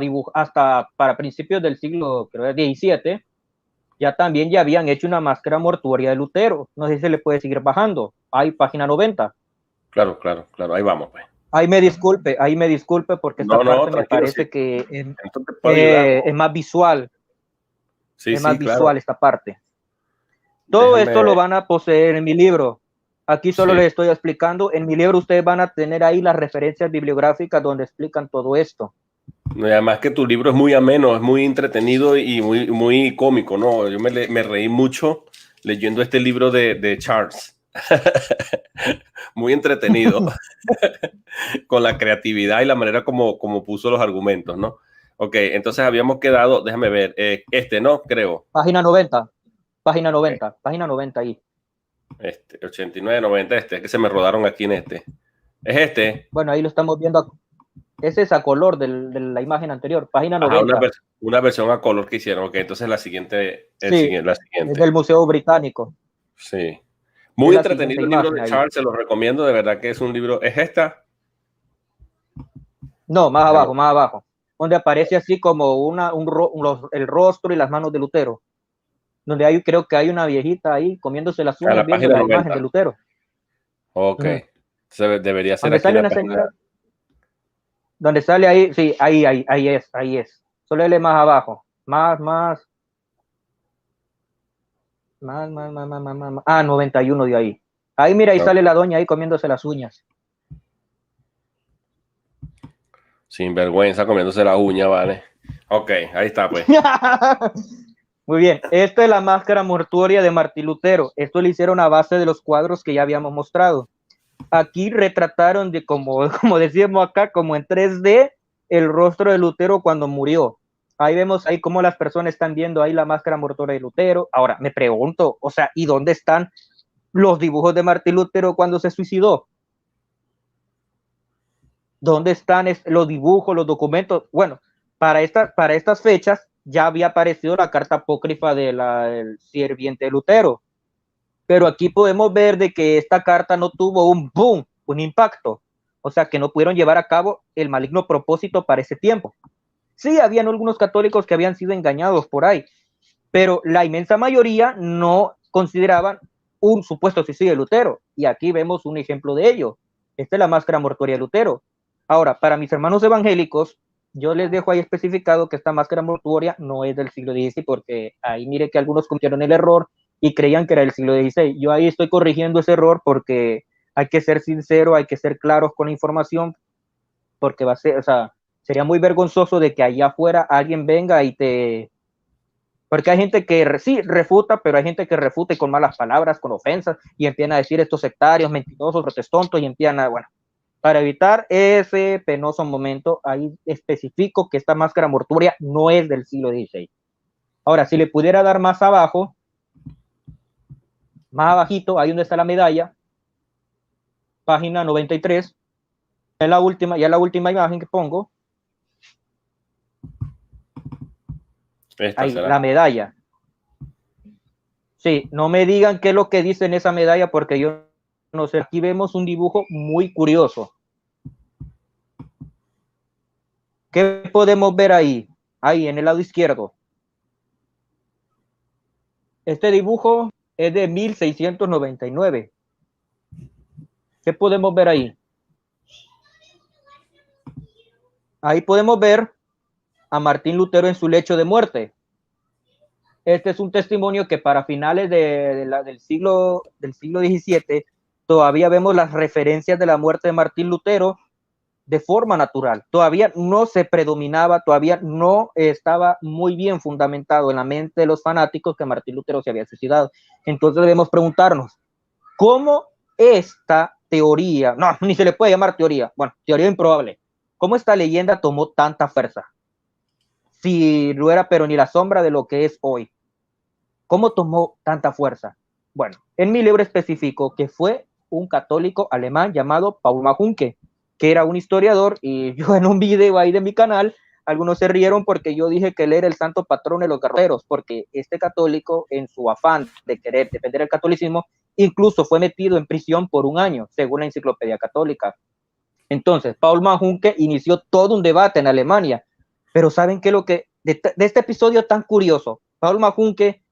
S2: para principios del siglo, creo que XVII, ya habían hecho una máscara mortuoria de Lutero. No sé si se le puede seguir bajando. Hay página 90.
S1: Claro, ahí vamos, pues.
S2: Ahí me disculpe porque esta parte me parece que es más visual. Visual esta parte. Todo esto lo van a poseer en mi libro. Aquí solo les estoy explicando. En mi libro ustedes van a tener ahí las referencias bibliográficas donde explican todo esto.
S1: Además que tu libro es muy ameno, es muy entretenido y muy cómico, ¿no? Yo me reí mucho leyendo este libro de Charles. Muy entretenido con la creatividad y la manera como puso los argumentos, ¿no? Ok, entonces habíamos quedado, déjame ver, ¿no? Creo.
S2: Página 90, página
S1: Okay.
S2: 90, página 90 ahí.
S1: 89, 90, es que se me rodaron aquí en este. ¿Es este?
S2: Bueno, ahí lo estamos viendo. Ese es a color de la imagen anterior, página 90.
S1: Ajá, una versión a color que hicieron. Ok, entonces la siguiente,
S2: Sí,
S1: la siguiente.
S2: es del Museo Británico.
S1: Sí. Muy
S2: es
S1: entretenido el libro de Charles, se lo recomiendo, de verdad que es un libro. ¿Es esta?
S2: No, más abajo, donde aparece así como el rostro y las manos de Lutero, donde creo que hay una viejita ahí comiéndose las uñas viendo la imagen de Lutero.
S1: Ok, debería ser
S2: donde
S1: aquí
S2: sale
S1: la
S2: una
S1: página.
S2: señora, donde sale ahí, sí, ahí es. Solo él más abajo, más. 91 de ahí. Ahí mira, ahí sale la doña ahí comiéndose las uñas.
S1: Sin vergüenza comiéndose la uña, vale. Ok, ahí está pues.
S2: Muy bien, esta es la máscara mortuoria de Martín Lutero. Esto le hicieron a base de los cuadros que ya habíamos mostrado. Aquí retrataron como decíamos acá, como en 3D, el rostro de Lutero cuando murió. Ahí vemos ahí cómo las personas están viendo ahí la máscara mortuoria de Lutero. Ahora, me pregunto, o sea, ¿y dónde están los dibujos de Martín Lutero cuando se suicidó? ¿Dónde están los dibujos, los documentos? Bueno, para estas fechas ya había aparecido la carta apócrifa del sirviente de Lutero. Pero aquí podemos ver de que esta carta no tuvo un boom, un impacto. O sea, que no pudieron llevar a cabo el maligno propósito para ese tiempo. Sí, habían algunos católicos que habían sido engañados por ahí, pero la inmensa mayoría no consideraban un supuesto suicidio de Lutero. Y aquí vemos un ejemplo de ello. Esta es la máscara mortuoria de Lutero. Ahora, para mis hermanos evangélicos, yo les dejo ahí especificado que esta máscara mortuoria no es del siglo XVI, porque ahí mire que algunos cometieron el error y creían que era del siglo XVI. Yo ahí estoy corrigiendo ese error porque hay que ser sincero, hay que ser claros con la información, porque va a ser, o sea, sería muy vergonzoso de que allá afuera alguien venga y porque hay gente que sí refuta, pero hay gente que refuta con malas palabras, con ofensas, y empiezan a decir estos sectarios, mentirosos, protestontos, y empiezan a, bueno, para evitar ese penoso momento, ahí especifico que esta máscara mortuoria no es del siglo XVI. Ahora, si le pudiera dar más abajo, más abajito, ahí donde está la medalla, página 93, es la última imagen que pongo. Ahí, la medalla. Sí, no me digan qué es lo que dice en esa medalla porque yo no sé. Aquí vemos un dibujo muy curioso. ¿Qué podemos ver ahí? Ahí, en el lado izquierdo. Este dibujo es de 1699. ¿Qué podemos ver ahí? Ahí podemos ver a Martín Lutero en su lecho de muerte. Este es un testimonio que para finales del siglo XVII todavía vemos las referencias de la muerte de Martín Lutero de forma natural. Todavía no se predominaba, todavía no estaba muy bien fundamentado en la mente de los fanáticos que Martín Lutero se había suicidado. Entonces debemos preguntarnos, ¿cómo esta teoría, no, ni se le puede llamar teoría, bueno, teoría improbable, cómo esta leyenda tomó tanta fuerza? Si no era pero ni la sombra de lo que es hoy. ¿Cómo tomó tanta fuerza? Bueno, en mi libro especifico que fue un católico alemán llamado Paul Majunke, que era un historiador, y yo en un video ahí de mi canal, algunos se rieron porque yo dije que él era el santo patrón de los guerreros, porque este católico, en su afán de querer defender el catolicismo, incluso fue metido en prisión por un año, según la Enciclopedia Católica. Entonces, Paul Majunke inició todo un debate en Alemania, pero ¿saben qué es lo que, de este episodio tan curioso? Paul Majunke,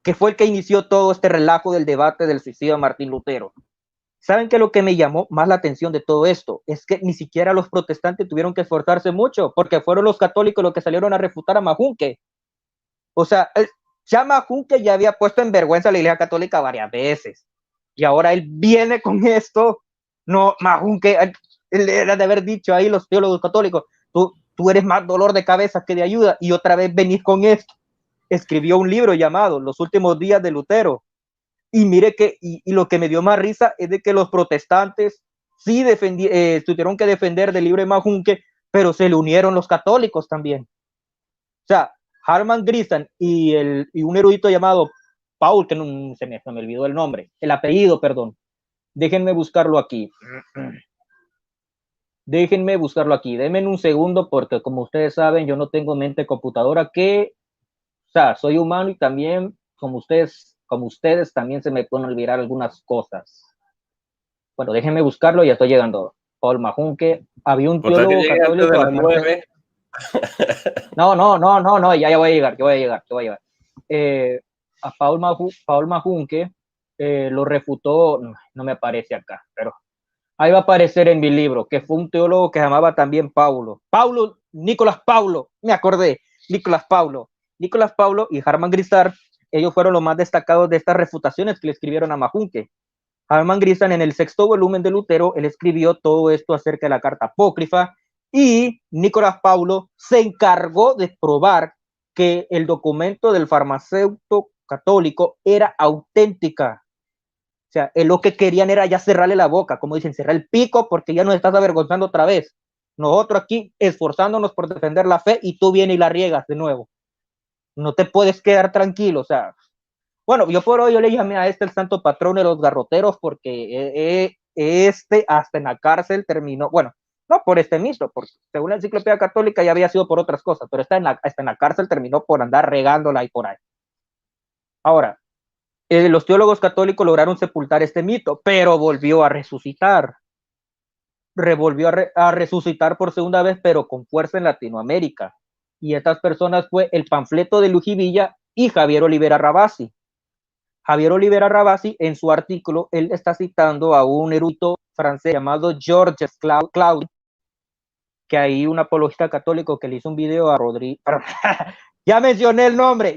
S2: que fue el que inició todo este relajo del debate del suicidio de Martín Lutero. ¿Saben qué es lo que me llamó más la atención de todo esto? Es que ni siquiera los protestantes tuvieron que esforzarse mucho, porque fueron los católicos los que salieron a refutar a Majunke. O sea, ya Majunke ya había puesto en vergüenza a la Iglesia Católica varias veces. Y ahora él viene con esto. No, Majunke, él era de haber dicho ahí los teólogos católicos, tú eres más dolor de cabeza que de ayuda, y otra vez venís con esto. escribió un libro llamado Los últimos días de Lutero. Y mire que, y lo que me dio más risa es de que los protestantes sí tuvieron que defender del libro de Mahunke, pero se le unieron los católicos también. O sea, Harman Gristan y un erudito llamado Paul, que no, se me olvidó el nombre, el apellido, perdón. Déjenme buscarlo aquí. Déjenme buscarlo aquí. Denme un segundo porque como ustedes saben, yo no tengo mente computadora o sea, soy humano y también, como ustedes también se me pueden olvidar algunas cosas. Bueno, déjenme buscarlo, ya estoy llegando. Paul Mahunke, había un teólogo católico.
S1: De las 9.
S2: No, ya voy a llegar. A Paul Mahunke lo refutó, no me aparece acá, pero ahí va a aparecer en mi libro, que fue un teólogo que se llamaba también Nicolás Paulo, me acordé, Nicolás Paulo y Harman Grisar, ellos fueron los más destacados de estas refutaciones que le escribieron a Mahunke. Harman Grisar, en el 6º volumen de Lutero, él escribió todo esto acerca de la carta apócrifa, y Nicolás Paulo se encargó de probar que el documento del farmacéutico católico era auténtica. O sea, lo que querían era ya cerrarle la boca, como dicen, cerrar el pico porque ya nos estás avergonzando otra vez. Nosotros aquí esforzándonos por defender la fe y tú vienes y la riegas de nuevo. No te puedes quedar tranquilo, o sea. Bueno, yo le llamé a el santo patrón de los garroteros porque hasta en la cárcel terminó, bueno, no por este mismo, porque según la enciclopedia católica ya había sido por otras cosas, pero hasta en la cárcel terminó por andar regándola y por ahí. Ahora, los teólogos católicos lograron sepultar este mito, pero volvió a resucitar. Revolvió a resucitar por segunda vez, pero con fuerza en Latinoamérica. Y estas personas fue el panfleto de Lujivilla y Javier Olivera Rabasi. Javier Olivera Rabasi, en su artículo, él está citando a un erudito francés llamado Georges Claude, que hay un apologista católico que le hizo un video a Rodrigo. Ya mencioné el nombre.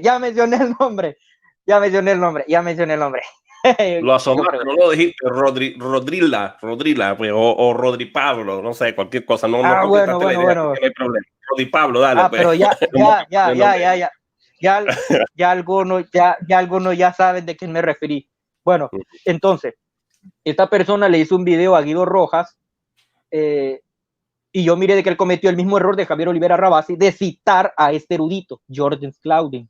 S1: Lo asomaste, no lo dijiste, Rodrila, pues, o Rodri Pablo, no sé, cualquier cosa, no completaste la idea,
S2: bueno.
S1: No hay problema. Rodri Pablo, dale, pues.
S2: Pero ya algunos ya saben de quién me referí. Bueno, entonces, esta persona le hizo un video a Guido Rojas, y yo miré de que él cometió el mismo error de Javier Olivera Rabasi de citar a este erudito, Georges Claudin.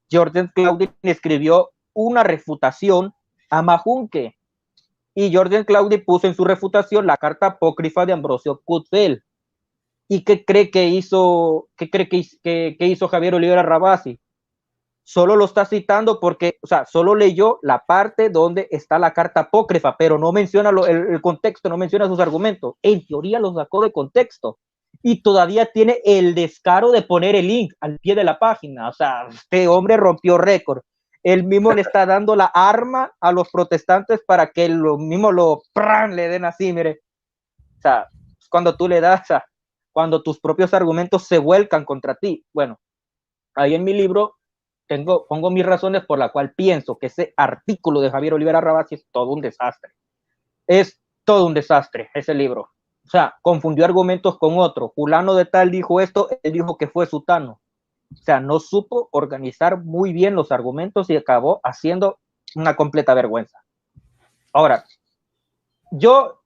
S2: Georges Claudin escribió una refutación a Mahunke, y Georges Claudin puso en su refutación la carta apócrifa de Ambrosio Cutbel. ¿Y qué cree que hizo Javier Olivera Rabasi? Solo lo está citando porque, o sea, solo leyó la parte donde está la carta apócrifa, pero no menciona el contexto, no menciona sus argumentos. En teoría los sacó de contexto y todavía tiene el descaro de poner el link al pie de la página. O sea, este hombre rompió récord. Él mismo le está dando la arma a los protestantes para que lo mismo le den así, mire. O sea, cuando tú le das, o sea, cuando tus propios argumentos se vuelcan contra ti. Bueno, ahí en mi libro pongo mis razones por la cual pienso que ese artículo de Javier Olivera Rabasi es todo un desastre. Es todo un desastre ese libro. O sea, confundió argumentos con otro. Fulano de tal dijo esto, él dijo que fue sutano. O sea, no supo organizar muy bien los argumentos y acabó haciendo una completa vergüenza. Ahora, yo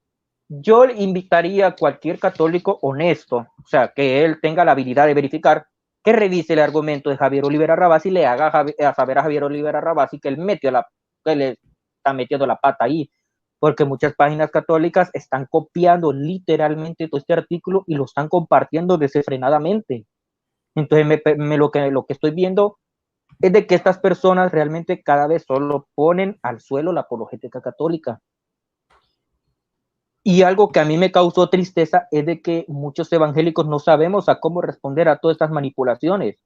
S2: invitaría a cualquier católico honesto, o sea, que él tenga la habilidad de verificar, que revise el argumento de Javier Olivera Rabasi y le haga saber a Javier Olivera Rabasi que él le está metiendo la pata ahí, porque muchas páginas católicas están copiando literalmente todo este artículo y lo están compartiendo desenfrenadamente. Entonces lo que estoy viendo es de que estas personas realmente cada vez solo ponen al suelo la apologética católica. Y algo que a mí me causó tristeza es de que muchos evangélicos no sabemos a cómo responder a todas estas manipulaciones.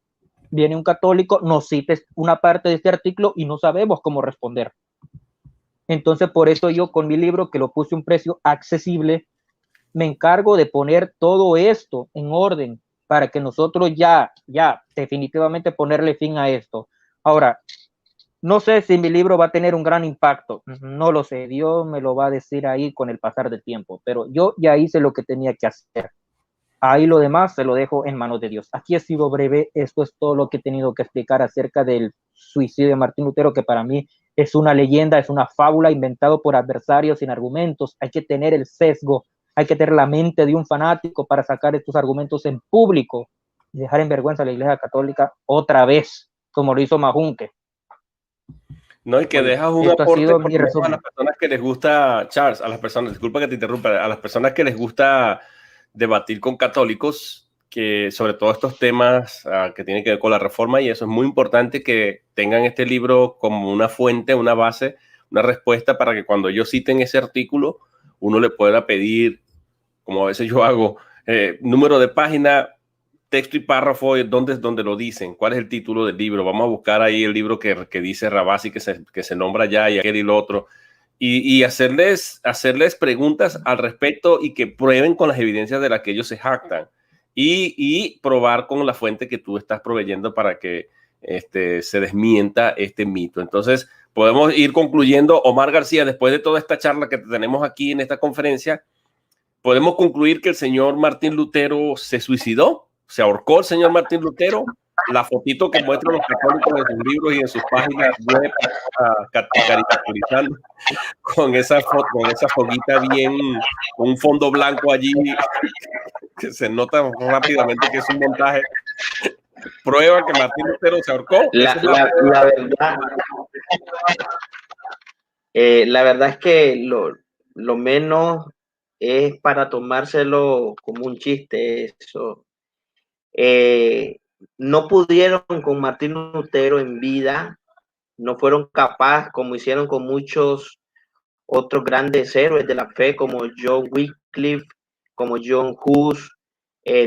S2: Viene un católico, nos cita una parte de este artículo y no sabemos cómo responder. Entonces, por eso yo con mi libro, que lo puse a un precio accesible, me encargo de poner todo esto en orden para que nosotros ya definitivamente ponerle fin a esto. Ahora, no sé si mi libro va a tener un gran impacto, no lo sé, Dios me lo va a decir ahí con el pasar del tiempo, pero yo ya hice lo que tenía que hacer. Ahí lo demás se lo dejo en manos de Dios. Aquí he sido breve, esto es todo lo que he tenido que explicar acerca del suicidio de Martín Lutero, que para mí es una leyenda, es una fábula inventado por adversarios sin argumentos. Hay que tener el sesgo, hay que tener la mente de un fanático para sacar estos argumentos en público y dejar en vergüenza a la Iglesia Católica otra vez, como lo hizo Majunque.
S1: No, y que
S2: Oye,
S1: dejas un
S2: esto ha
S1: aporte
S2: sido
S1: por
S2: mi
S1: lo menos a
S2: resumen.
S1: las personas que les gusta, Charles, a las personas, disculpa que te interrumpa, a las personas que les gusta debatir con católicos, que sobre todo estos temas que tienen que ver con la reforma, y eso es muy importante que tengan este libro como una fuente, una base, una respuesta para que cuando ellos citen ese artículo, uno le pueda pedir, como a veces yo hago, número de página, texto y párrafo, ¿dónde lo dicen? ¿Cuál es el título del libro? Vamos a buscar ahí el libro que dice Rabasi, que se nombra ya, y aquel y lo otro, y hacerles preguntas al respecto y que prueben con las evidencias de las que ellos se jactan, y probar con la fuente que tú estás proveyendo para que se desmienta este mito. Entonces, podemos ir concluyendo. Omar García, después de toda esta charla que tenemos aquí en esta conferencia, podemos concluir que el señor Martín Lutero se suicidó, se ahorcó el señor Martín Lutero. La fotito que muestran los católicos en sus libros y en sus páginas web, caricaturizando con esa foto, con esa foguita bien, con un fondo blanco allí, que se nota rápidamente que es un montaje, prueba que Martín Lutero se ahorcó.
S3: La verdad es que lo menos es para tomárselo como un chiste eso. No pudieron con Martín Lutero en vida, no fueron capaces, como hicieron con muchos otros grandes héroes de la fe, como John Wycliffe, como John Hus,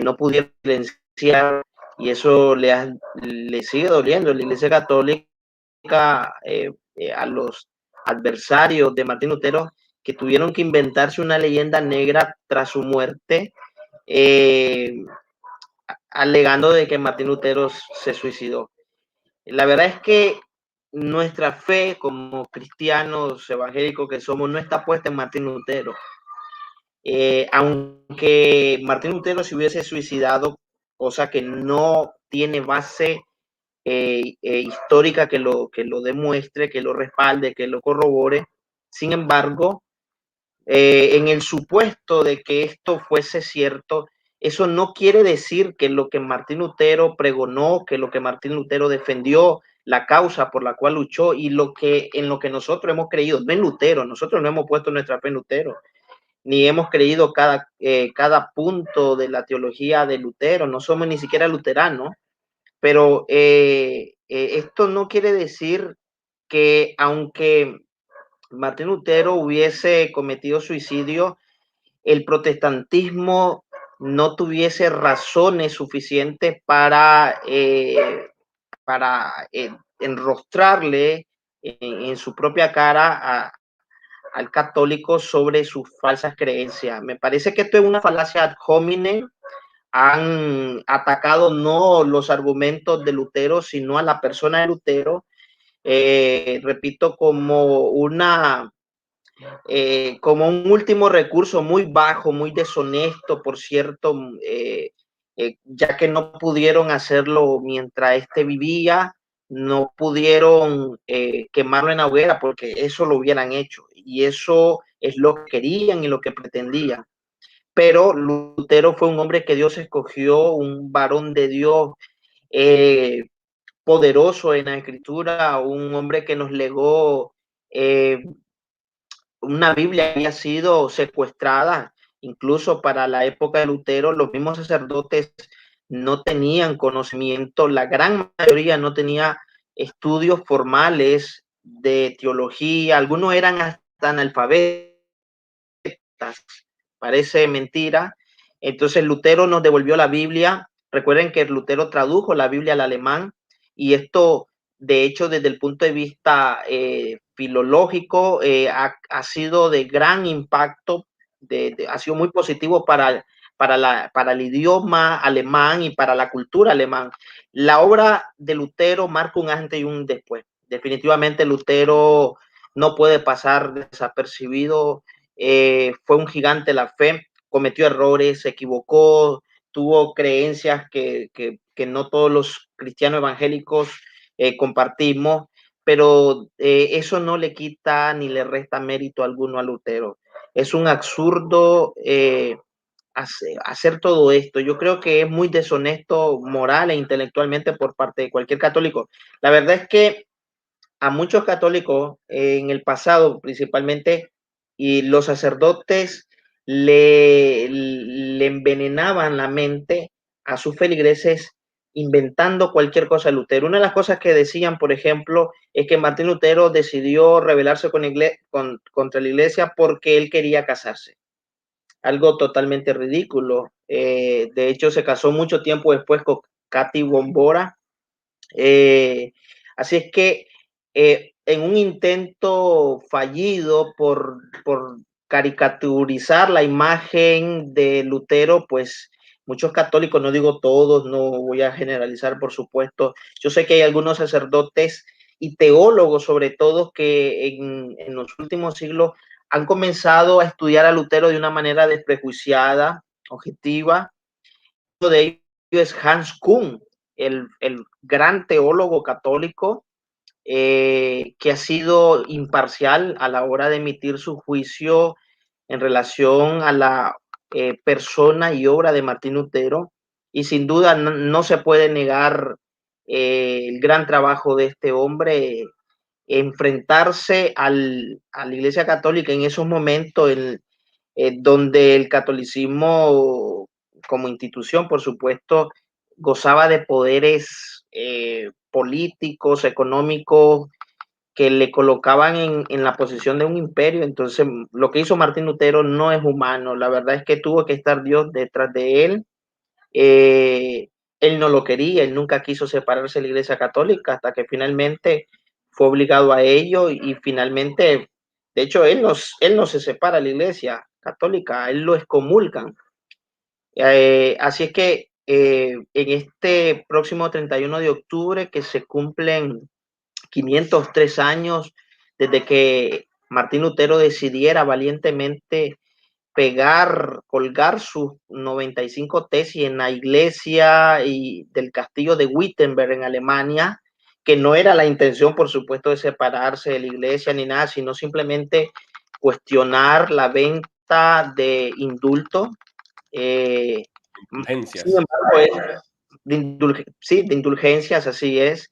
S3: no pudieron silenciar, y eso le sigue doliendo a la Iglesia Católica, a los adversarios de Martín Lutero, que tuvieron que inventarse una leyenda negra tras su muerte, alegando de que Martín Lutero se suicidó. La verdad es que nuestra fe como cristianos evangélicos que somos no está puesta en Martín Lutero. Aunque Martín Lutero se hubiese suicidado, cosa que no tiene base histórica que lo demuestre, que lo respalde, que lo corrobore. Sin embargo, en el supuesto de que esto fuese cierto, eso no quiere decir que lo que Martín Lutero pregonó, que lo que Martín Lutero defendió, la causa por la cual luchó y en lo que nosotros hemos creído, no en Lutero, nosotros no hemos puesto nuestra fe en Lutero, ni hemos creído cada punto de la teología de Lutero, no somos ni siquiera luteranos, pero esto no quiere decir que aunque Martín Lutero hubiese cometido suicidio, el protestantismo no tuviese razones suficientes para enrostrarle en su propia cara al católico sobre sus falsas creencias. Me parece que esto es una falacia ad hominem. Han atacado no los argumentos de Lutero, sino a la persona de Lutero, repito, como un último recurso muy bajo, muy deshonesto, por cierto, ya que no pudieron hacerlo mientras éste vivía, no pudieron quemarlo en la hoguera, porque eso lo hubieran hecho, y eso es lo que querían y lo que pretendían. Pero Lutero fue un hombre que Dios escogió, un varón de Dios, poderoso en la escritura, un hombre que nos legó una Biblia. Había sido secuestrada, incluso para la época de Lutero, los mismos sacerdotes no tenían conocimiento, la gran mayoría no tenía estudios formales de teología, algunos eran hasta analfabetas, parece mentira. Entonces Lutero nos devolvió la Biblia. Recuerden que Lutero tradujo la Biblia al alemán, y esto, de hecho, desde el punto de vista filológico, ha sido de gran impacto, ha sido muy positivo para el idioma alemán y para la cultura alemán. La obra de Lutero marca un antes y un después. Definitivamente Lutero no puede pasar desapercibido. Fue un gigante de la fe, cometió errores, se equivocó, tuvo creencias que no todos los cristianos evangélicos compartimos, pero eso no le quita ni le resta mérito alguno a Lutero. Es un absurdo hacer todo esto. Yo creo que es muy deshonesto moral e intelectualmente por parte de cualquier católico. La verdad es que a muchos católicos en el pasado principalmente, y los sacerdotes le envenenaban la mente a sus feligreses inventando cualquier cosa de Lutero. Una de las cosas que decían, por ejemplo, es que Martín Lutero decidió rebelarse contra la iglesia porque él quería casarse. Algo totalmente ridículo. De hecho, se casó mucho tiempo después con Katy Bombora. Así es que en un intento fallido por caricaturizar la imagen de Lutero, pues muchos católicos, no digo todos, no voy a generalizar, por supuesto. Yo sé que hay algunos sacerdotes y teólogos, sobre todo, que en los últimos siglos han comenzado a estudiar a Lutero de una manera desprejuiciada, objetiva. Uno de ellos es Hans Kuhn, el gran teólogo católico que ha sido imparcial a la hora de emitir su juicio en relación a la persona y obra de Martín Lutero. Y sin duda no se puede negar el gran trabajo de este hombre, enfrentarse a la Iglesia Católica en esos momentos donde el catolicismo como institución, por supuesto, gozaba de poderes políticos, económicos, que le colocaban en la posición de un imperio. Entonces, lo que hizo Martín Lutero no es humano. La verdad es que tuvo que estar Dios detrás de él. Él no lo quería, él nunca quiso separarse de la Iglesia Católica hasta que finalmente fue obligado a ello y finalmente, de hecho, él no se separa de la Iglesia Católica, él lo excomulgan. Así es que en este próximo 31 de octubre, que se cumplen 503 años desde que Martín Lutero decidiera valientemente colgar sus 95 tesis en la iglesia y del castillo de Wittenberg en Alemania, que no era la intención, por supuesto, de separarse de la iglesia ni nada, sino simplemente cuestionar la venta de indultos.
S1: Indulgencias.
S3: Sin embargo, de indulgencias, así es,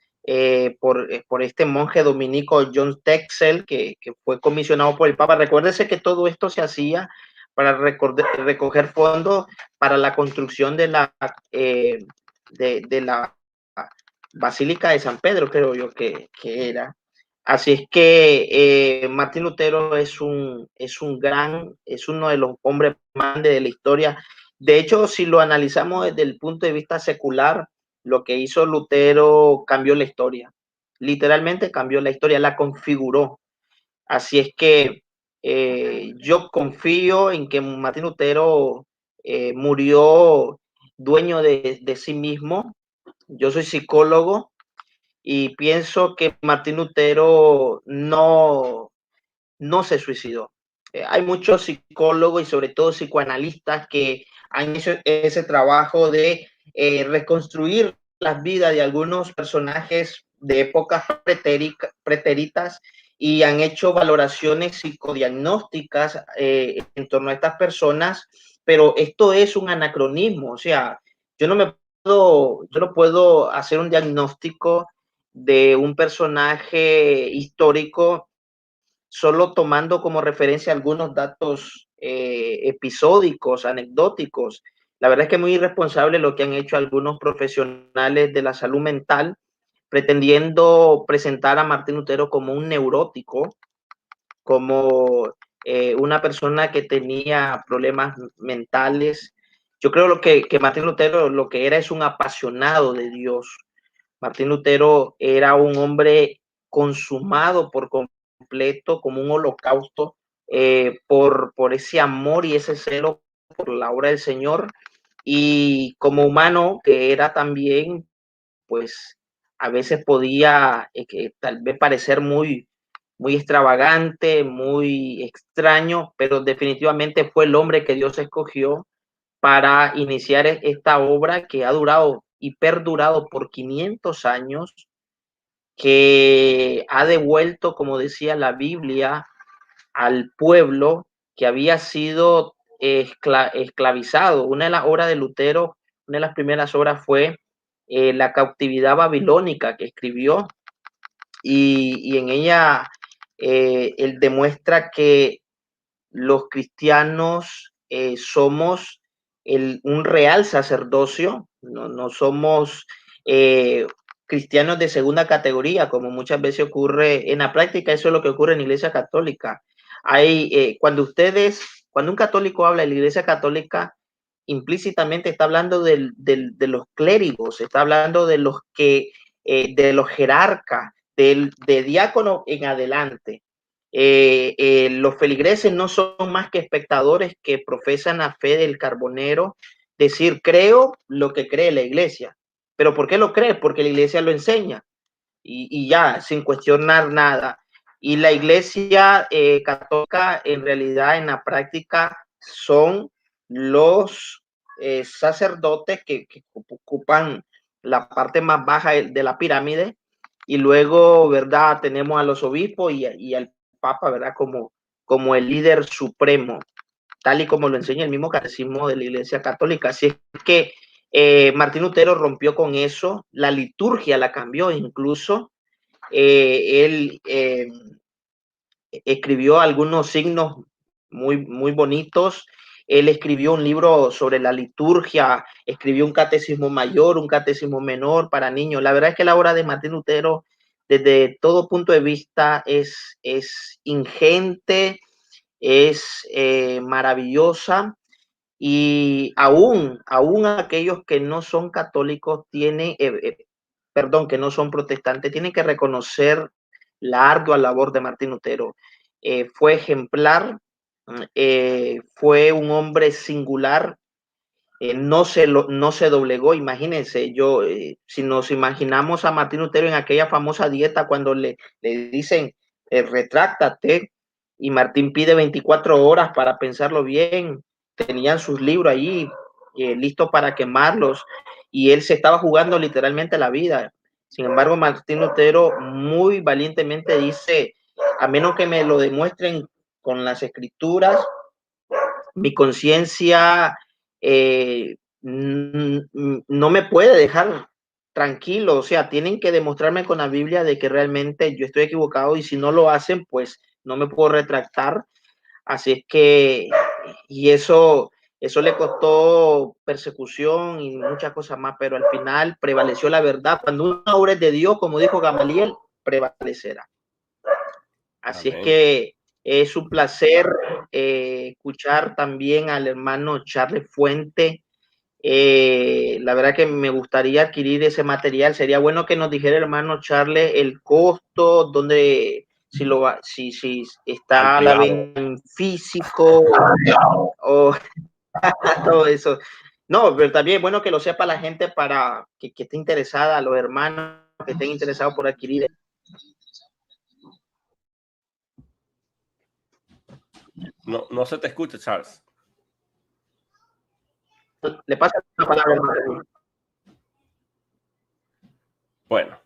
S3: por este monje dominico John Texel, que fue comisionado por el Papa. Recuérdese que todo esto se hacía para recoger fondos para la construcción de la Basílica de San Pedro, creo yo que era. Así es que Martín Lutero es uno de los hombres más grandes de la historia. De hecho, si lo analizamos desde el punto de vista secular, lo que hizo Lutero cambió la historia. Literalmente cambió la historia, la configuró. Así es que yo confío en que Martín Lutero murió dueño de sí mismo. Yo soy psicólogo y pienso que Martín Lutero no se suicidó. Hay muchos psicólogos y sobre todo psicoanalistas que han hecho ese trabajo de reconstruir las vidas de algunos personajes de épocas pretéritas y han hecho valoraciones psicodiagnósticas en torno a estas personas, pero esto es un anacronismo. O sea, yo no puedo hacer un diagnóstico de un personaje histórico solo tomando como referencia algunos datos episódicos, anecdóticos. La verdad es que es muy irresponsable lo que han hecho algunos profesionales de la salud mental, pretendiendo presentar a Martín Lutero como un neurótico, como una persona que tenía problemas mentales. Yo creo que Martín Lutero lo que era es un apasionado de Dios. Martín Lutero era un hombre consumado por completo, como un holocausto, por ese amor y ese celo por la obra del Señor. Y como humano que era también, pues a veces podía tal vez parecer muy extravagante, muy extraño, pero definitivamente fue el hombre que Dios escogió para iniciar esta obra que ha durado y perdurado por 500 años, que ha devuelto, como decía la Biblia, al pueblo que había sido esclavizado. Una de las obras de Lutero, una de las primeras obras fue la cautividad babilónica que escribió, y en ella él demuestra que los cristianos somos un real sacerdocio, no somos cristianos de segunda categoría, como muchas veces ocurre en la práctica. Eso es lo que ocurre en la Iglesia Católica. Cuando un católico habla de la Iglesia Católica, implícitamente está hablando de los clérigos, está hablando de de los jerarcas, de diácono en adelante. Los feligreses no son más que espectadores que profesan la fe del carbonero, decir, creo lo que cree la iglesia. ¿Pero por qué lo cree? Porque la iglesia lo enseña, y ya, sin cuestionar nada. Y la iglesia católica, en realidad, en la práctica, son los sacerdotes que ocupan la parte más baja de la pirámide, y luego, ¿verdad?, tenemos a los obispos y al Papa, ¿verdad?, como el líder supremo, tal y como lo enseña el mismo catecismo de la Iglesia Católica. Así es que Martín Lutero rompió con eso, la liturgia la cambió incluso. Él escribió algunos signos muy bonitos. Él escribió un libro sobre la liturgia, escribió un catecismo mayor, un catecismo menor para niños. La verdad es que la obra de Martín Lutero, desde todo punto de vista, es ingente, es maravillosa, y aún aquellos que no son católicos que no son protestantes, tienen que reconocer la ardua labor de Martín Lutero. Fue ejemplar, fue un hombre singular, no se doblegó. Imagínense, si nos imaginamos a Martín Lutero en aquella famosa dieta, cuando le dicen, retráctate, y Martín pide 24 horas para pensarlo bien, tenían sus libros allí listos para quemarlos, y él se estaba jugando literalmente la vida. Sin embargo, Martín Lutero muy valientemente dice, a menos que me lo demuestren con las escrituras, mi conciencia no me puede dejar tranquilo. O sea, tienen que demostrarme con la Biblia de que realmente yo estoy equivocado, y si no lo hacen, pues no me puedo retractar. Así es que, y eso le costó persecución y muchas cosas más, pero al final prevaleció la verdad. Cuando una obra es de Dios, como dijo Gamaliel, prevalecerá. Así
S1: Amén.
S3: es que es un placer escuchar también al hermano Charles Fuente. La verdad que me gustaría adquirir ese material. Sería bueno que nos dijera el hermano Charles el costo, dónde, si está a la venta en físico o todo eso. No, pero también es bueno que lo sepa la gente, para que esté interesada, los hermanos que estén interesados por adquirir.
S1: No se te escucha, Charles.
S3: Le paso la palabra, hermano.
S1: Bueno,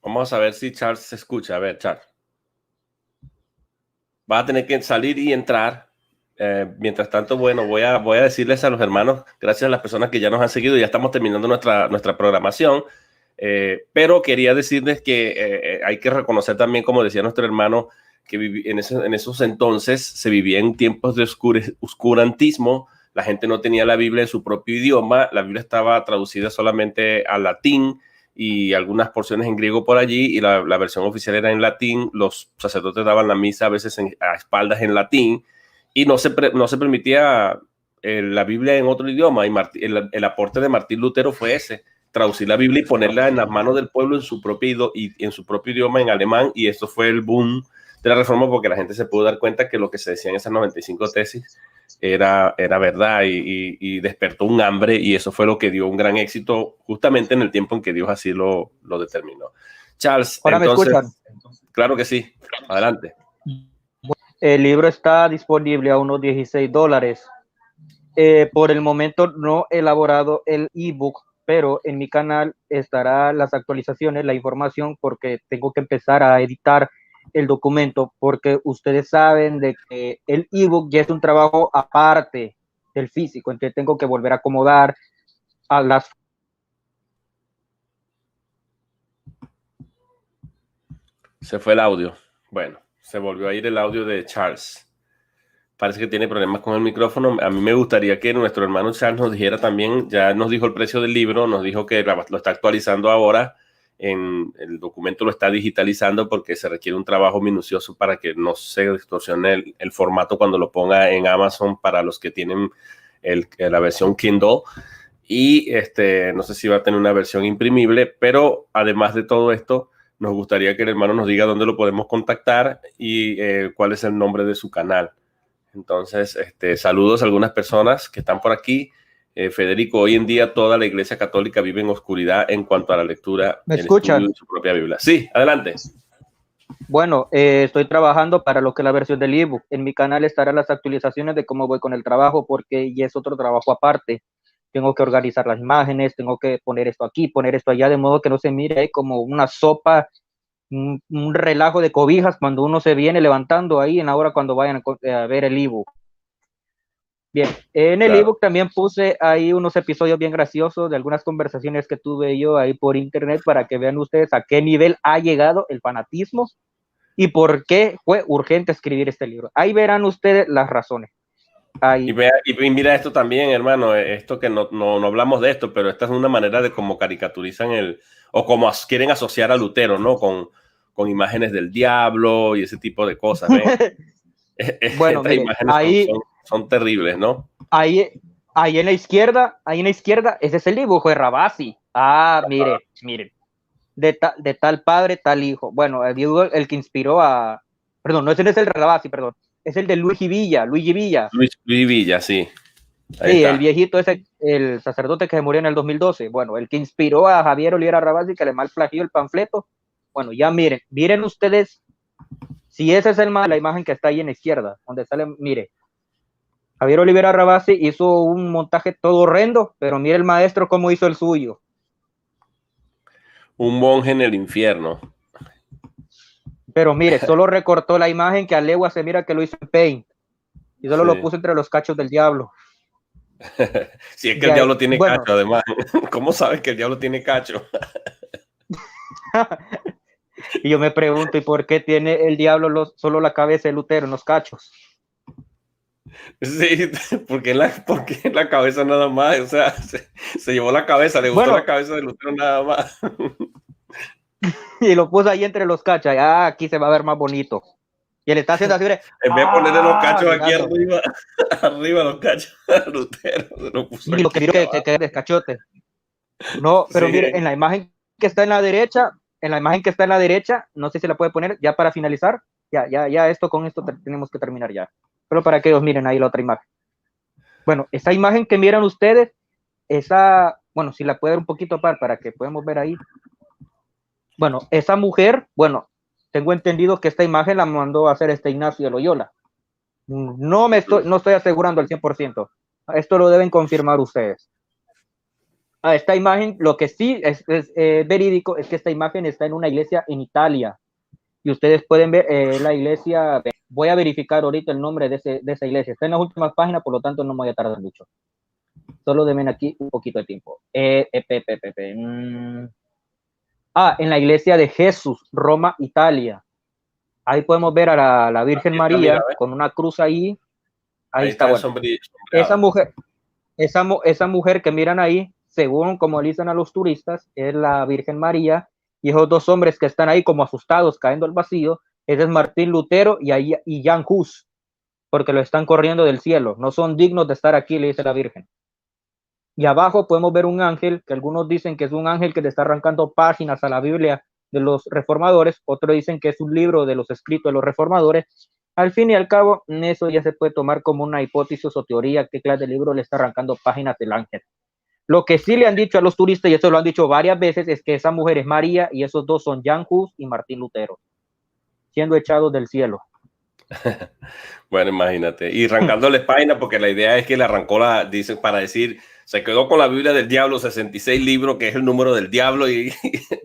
S1: vamos a ver si Charles se escucha. A ver, Charles. Va a tener que salir y entrar. Mientras tanto, bueno, voy a decirles a los hermanos, gracias a las personas que ya nos han seguido, ya estamos terminando nuestra programación, pero quería decirles que hay que reconocer también, como decía nuestro hermano, que en esos entonces se vivía en tiempos de oscurantismo. La gente no tenía la Biblia en su propio idioma, la Biblia estaba traducida solamente al latín y algunas porciones en griego por allí, y la versión oficial era en latín. Los sacerdotes daban la misa a veces a espaldas en latín, y no se permitía la Biblia en otro idioma, y el aporte de Martín Lutero fue ese, traducir la Biblia y ponerla en las manos del pueblo en su propio idioma, en alemán, y esto fue el boom de la Reforma, porque la gente se pudo dar cuenta que lo que se decía en esas 95 tesis era verdad, y despertó un hambre, y eso fue lo que dio un gran éxito justamente en el tiempo en que Dios así lo determinó. Charles,
S2: ¿Ahora
S1: entonces,
S2: me escuchan?
S1: Claro que sí, adelante.
S2: El libro está disponible a unos $16. Por el momento no he elaborado el ebook, pero en mi canal estará las actualizaciones, la información, porque tengo que empezar a editar el documento, porque ustedes saben de que el ebook ya es un trabajo aparte del físico, entonces tengo que volver a acomodar a las...
S1: Se fue el audio. Bueno, se volvió a ir el audio de Charles. Parece que tiene problemas con el micrófono. A mí me gustaría que nuestro hermano Charles nos dijera también, ya nos dijo el precio del libro, nos dijo que lo está actualizando ahora, el documento lo está digitalizando porque se requiere un trabajo minucioso para que no se distorsione el formato cuando lo ponga en Amazon para los que tienen la versión Kindle. Y no sé si va a tener una versión imprimible, pero además de todo esto, nos gustaría que el hermano nos diga dónde lo podemos contactar y cuál es el nombre de su canal. Entonces, saludos a algunas personas que están por aquí. Federico, hoy en día toda la Iglesia Católica vive en oscuridad en cuanto a la lectura
S2: ¿Me escuchan?
S1: de su propia Biblia. Sí, adelante.
S2: Bueno, estoy trabajando para lo que es la versión del ebook. En mi canal estarán las actualizaciones de cómo voy con el trabajo, porque ya es otro trabajo aparte. Tengo que organizar las imágenes, tengo que poner esto aquí, poner esto allá, de modo que no se mire ahí como una sopa, un relajo de cobijas cuando uno se viene levantando ahí en la hora cuando vayan a ver el ebook. Bien, en el ebook también puse ahí unos episodios bien graciosos de algunas conversaciones que tuve yo ahí por internet para que vean ustedes a qué nivel ha llegado el fanatismo y por qué fue urgente escribir este libro. Ahí verán ustedes las razones. Ahí.
S1: Y mira esto también, hermano, esto que no hablamos de esto, pero esta es una manera de cómo caricaturizan o como quieren asociar a Lutero, ¿no? Con imágenes del diablo y ese tipo de cosas.
S2: Bueno,
S1: estas imágenes
S2: ahí,
S1: son terribles, ¿no?
S2: Ahí en la izquierda, ese es el dibujo de Rabasi. Miren. De tal padre, tal hijo. Bueno, el que inspiró a... Perdón, ese no es el Rabasi, perdón. Es el de Luigi Villa.
S1: Luigi Villa, sí.
S2: Ahí sí, está. El viejito ese, el sacerdote que se murió en el 2012. Bueno, el que inspiró a Javier Oliveira Rabasi, que le mal plagió el panfleto. Bueno, ya miren ustedes, si ese es la imagen que está ahí en la izquierda, donde sale, mire, Javier Oliveira Rabasi hizo un montaje todo horrendo, pero mire el maestro cómo hizo el suyo.
S1: Un monje en el infierno.
S2: Pero mire, solo recortó la imagen que a legua se mira que lo hizo en Paint. Y solo lo puso entre los cachos del diablo.
S1: Si es que el diablo tiene cacho, además. ¿Cómo sabes que el diablo tiene cacho?
S2: Y yo me pregunto, ¿y por qué tiene el diablo solo la cabeza de Lutero en los cachos?
S1: Sí, porque en la cabeza nada más, o sea, se llevó la cabeza, le gustó la cabeza de Lutero nada más.
S2: Y lo puso ahí entre los cachos, aquí se va a ver más bonito. Y él está haciendo así,
S1: en vez de ponerle los cachos aquí arriba los cachos a Lutero, se lo puso
S2: y lo que quede descachote. No, pero mire, en la imagen que está en la derecha, no sé si la puede poner ya para finalizar. Ya con esto tenemos que terminar ya. Pero para que ellos miren ahí la otra imagen. Bueno, esa imagen que miran ustedes, bueno, si la puede ver un poquito para que podamos ver ahí. Bueno, esa mujer, tengo entendido que esta imagen la mandó a hacer Ignacio de Loyola. No estoy asegurando al 100%. Esto lo deben confirmar ustedes. Esta imagen, lo que sí es verídico es que esta imagen está en una iglesia en Italia. Y ustedes pueden ver la iglesia. Voy a verificar ahorita el nombre de esa iglesia. Está en las últimas páginas, por lo tanto no me voy a tardar mucho. Solo denme aquí un poquito de tiempo. En la iglesia de Jesús, Roma, Italia. Ahí podemos ver a la Virgen María con una cruz ahí. Ahí está. Bueno. Esa mujer que miran ahí, según como dicen a los turistas, es la Virgen María, y esos dos hombres que están ahí como asustados cayendo al vacío, ese es Martín Lutero y Jan Hus, porque lo están corriendo del cielo, no son dignos de estar aquí, le dice la Virgen. Y abajo podemos ver un ángel, que algunos dicen que es un ángel que le está arrancando páginas a la Biblia de los reformadores, otros dicen que es un libro de los escritos de los reformadores. Al fin y al cabo, eso ya se puede tomar como una hipótesis o teoría qué clase de libro le está arrancando páginas del ángel. Lo que sí le han dicho a los turistas, y eso lo han dicho varias veces, es que esa mujer es María y esos dos son Jan Hus y Martín Lutero, siendo echados del cielo.
S1: Bueno, imagínate. Y arrancándole página, porque la idea es que le arrancó dice, para decir, se quedó con la Biblia del Diablo, 66 libros, que es el número del diablo.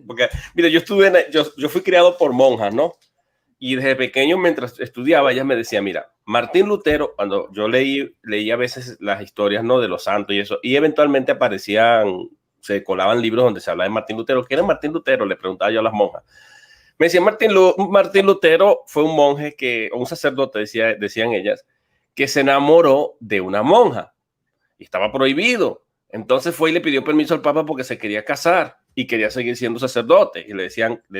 S1: Porque, mira, yo fui criado por monjas, ¿no? Y desde pequeño, mientras estudiaba, ella me decía, mira, Martín Lutero, cuando yo leí a veces las historias, ¿no? De los santos y eso, y eventualmente se colaban libros donde se hablaba de Martín Lutero. ¿Quién es Martín Lutero? Le preguntaba yo a las monjas. Me decía, Martín Lutero fue un monje un sacerdote, decían ellas, que se enamoró de una monja y estaba prohibido. Entonces fue y le pidió permiso al Papa porque se quería casar y quería seguir siendo sacerdote. Y le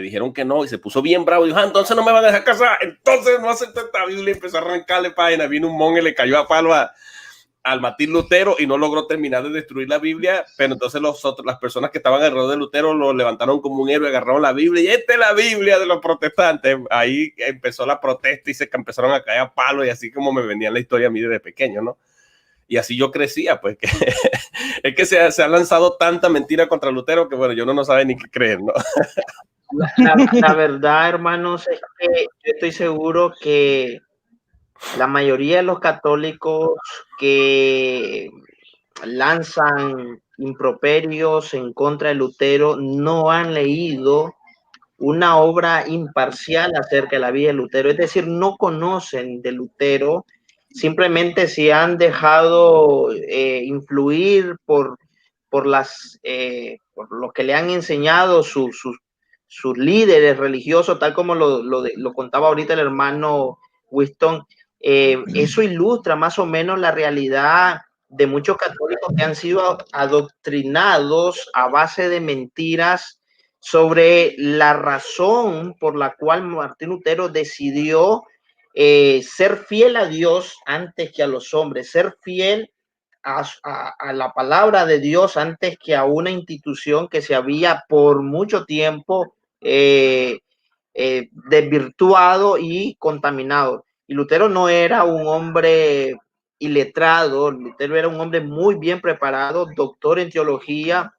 S1: dijeron que no, y se puso bien bravo y dijo, entonces no me van a dejar casar, entonces no acepto esta Biblia. Y empezó a arrancarle página. Vino un monje y le cayó a palo al Martín Lutero y no logró terminar de destruir la Biblia, pero entonces las personas que estaban alrededor de Lutero lo levantaron como un héroe, agarraron la Biblia y esta es la Biblia de los protestantes. Ahí empezó la protesta y se empezaron a caer a palo, y así como me venía la historia a mí desde pequeño, ¿no? Y así yo crecía, pues que es que se ha lanzado tanta mentira contra Lutero que bueno, yo no sabe ni qué creer, ¿no?
S3: La verdad, hermanos, es que yo estoy seguro que la mayoría de los católicos que lanzan improperios en contra de Lutero no han leído una obra imparcial acerca de la vida de Lutero, es decir, no conocen de Lutero, simplemente se han dejado influir por lo que le han enseñado sus líderes religiosos, tal como lo contaba ahorita el hermano Winston. Eso ilustra más o menos la realidad de muchos católicos que han sido adoctrinados a base de mentiras sobre la razón por la cual Martín Lutero decidió ser fiel a Dios antes que a los hombres, ser fiel a la palabra de Dios antes que a una institución que se había por mucho tiempo desvirtuado y contaminado. Y Lutero no era un hombre iletrado, Lutero era un hombre muy bien preparado, doctor en teología.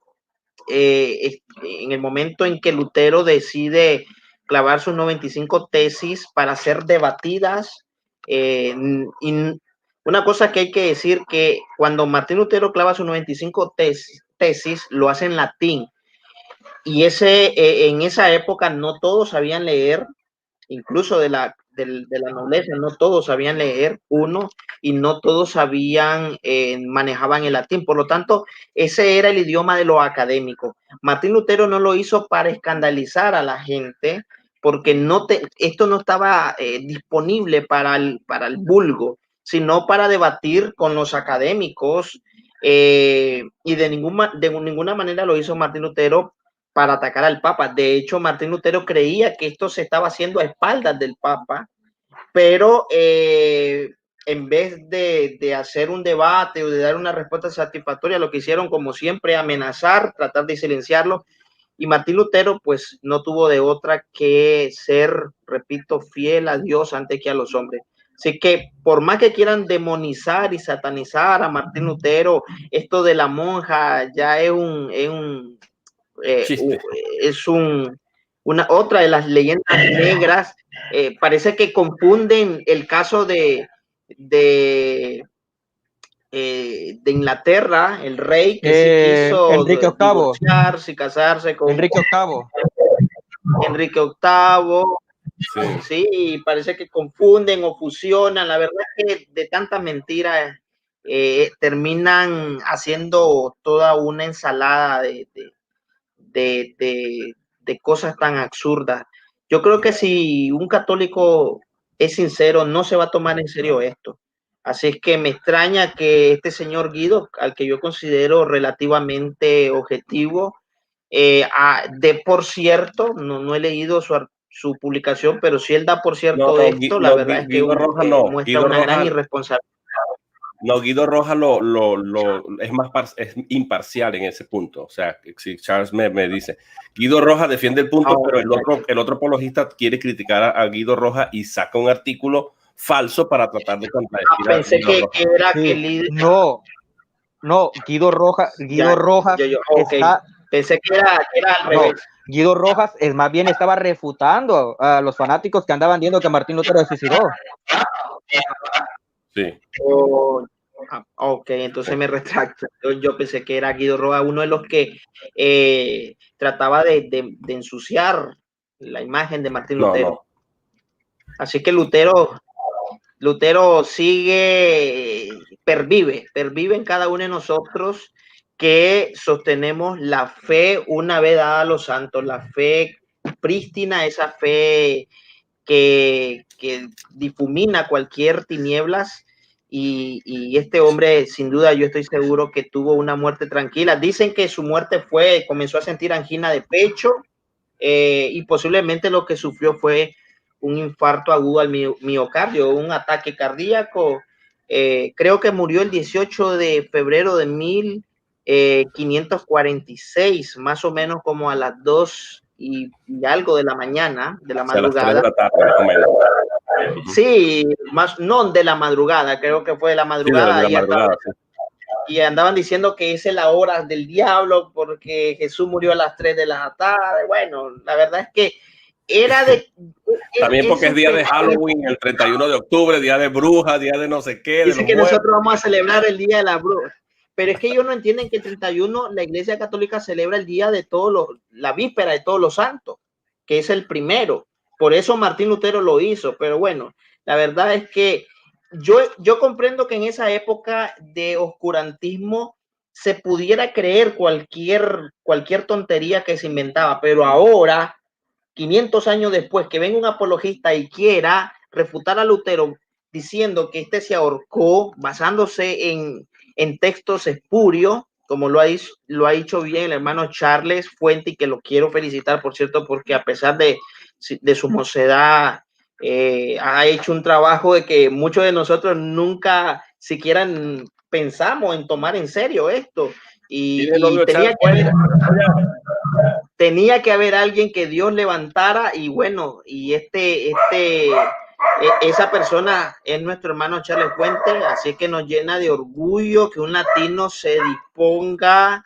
S3: En el momento en que Lutero decide clavar sus 95 tesis para ser debatidas, y una cosa que hay que decir, que cuando Martín Lutero clava sus 95 tesis, lo hace en latín, y en esa época no todos sabían leer, incluso de la nobleza, no todos sabían leer, y no todos manejaban el latín. Por lo tanto, ese era el idioma de los académicos. Martín Lutero no lo hizo para escandalizar a la gente, porque esto no estaba disponible para el vulgo, sino para debatir con los académicos, y de ninguna manera lo hizo Martín Lutero para atacar al Papa. De hecho, Martín Lutero creía que esto se estaba haciendo a espaldas del Papa, pero en vez de hacer un debate o de dar una respuesta satisfactoria, lo que hicieron, como siempre, amenazar, tratar de silenciarlo. Y Martín Lutero, pues, no tuvo de otra que ser, repito, fiel a Dios antes que a los hombres. Así que, por más que quieran demonizar y satanizar a Martín Lutero, esto de la monja ya es una otra de las leyendas negras. Parece que confunden el caso de Inglaterra, el rey que se quiso
S2: Enrique VIII.
S3: divorciarse y casarse con
S2: Enrique
S3: VIII. Sí, parece que confunden o fusionan. La verdad es que de tantas mentiras terminan haciendo toda una ensalada de cosas tan absurdas. Yo creo que si un católico es sincero, no se va a tomar en serio esto. Así es que me extraña que este señor Guido, al que yo considero relativamente objetivo, por cierto, no he leído su publicación, pero si él da por cierto la verdad es que muestra una gran irresponsabilidad.
S1: No, Guido Rojas es imparcial en ese punto. O sea, si Charles me dice, Guido Rojas defiende el punto, pero el otro apologista quiere criticar a Guido Rojas y saca un artículo falso para tratar de contradecir.
S3: Pensé que era que el líder.
S2: No, Guido Rojas está...
S3: Pensé que era al revés.
S2: Guido Rojas es más bien estaba refutando a los fanáticos que andaban diciendo que Martín Lutero se suicidó.
S1: Sí.
S3: Ok, entonces me retracto. Yo pensé que era Guido Rojas, uno de los que trataba de ensuciar la imagen de Martín Lutero.
S1: No.
S3: Así que Lutero sigue, pervive en cada uno de nosotros que sostenemos la fe una vez dada a los santos, la fe prístina, esa fe que difumina cualquier tinieblas. Y este hombre, sin duda, yo estoy seguro que tuvo una muerte tranquila. Dicen que su muerte comenzó a sentir angina de pecho, y posiblemente lo que sufrió fue un infarto agudo al miocardio, un ataque cardíaco. Creo que murió el 18 de febrero de 1546, más o menos como a las 2 y algo de la mañana, de la madrugada.
S1: A las 3 de la tarde, más o menos.
S3: Sí, no de la madrugada, creo que fue de la madrugada.
S1: Sí, de la madrugada, sí.
S3: Y andaban diciendo que esa es la hora del diablo porque Jesús murió a las 3 de la tarde. Bueno, la verdad es que era de...
S1: También porque es día de Halloween, el 31 de octubre, día de brujas, día de no sé qué.
S3: Dice que nosotros vamos a celebrar el día de la bruja. Pero es que ellos no entienden que el 31 la Iglesia Católica celebra el día de la víspera de todos los santos, que es el primero. Por eso Martín Lutero lo hizo. Pero bueno, la verdad es que yo comprendo que en esa época de oscurantismo se pudiera creer cualquier tontería que se inventaba, pero ahora, 500 años después, que venga un apologista y quiera refutar a Lutero diciendo que este se ahorcó basándose en textos espurios, como lo ha dicho bien el hermano Charles Fuente, y que lo quiero felicitar, por cierto, porque a pesar de su mocedad, ha hecho un trabajo de que muchos de nosotros nunca siquiera pensamos en tomar en serio esto. Y tenía que haber alguien que Dios levantara, y bueno, y esa persona es nuestro hermano Charles Fuente, así que nos llena de orgullo que un latino se disponga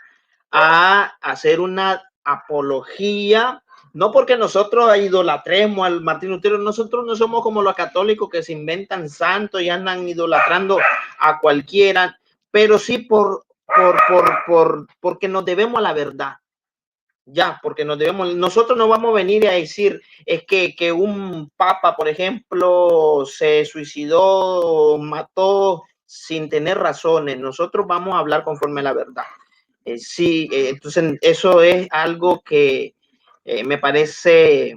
S3: a hacer una apología, no porque nosotros idolatremos al Martín Lutero. Nosotros no somos como los católicos que se inventan santos y andan idolatrando a cualquiera, pero sí porque nos debemos a la verdad. Ya, porque nosotros no vamos a venir a decir es que un papa, por ejemplo, se suicidó, mató sin tener razones. Nosotros vamos a hablar conforme a la verdad. Entonces eso es algo que me parece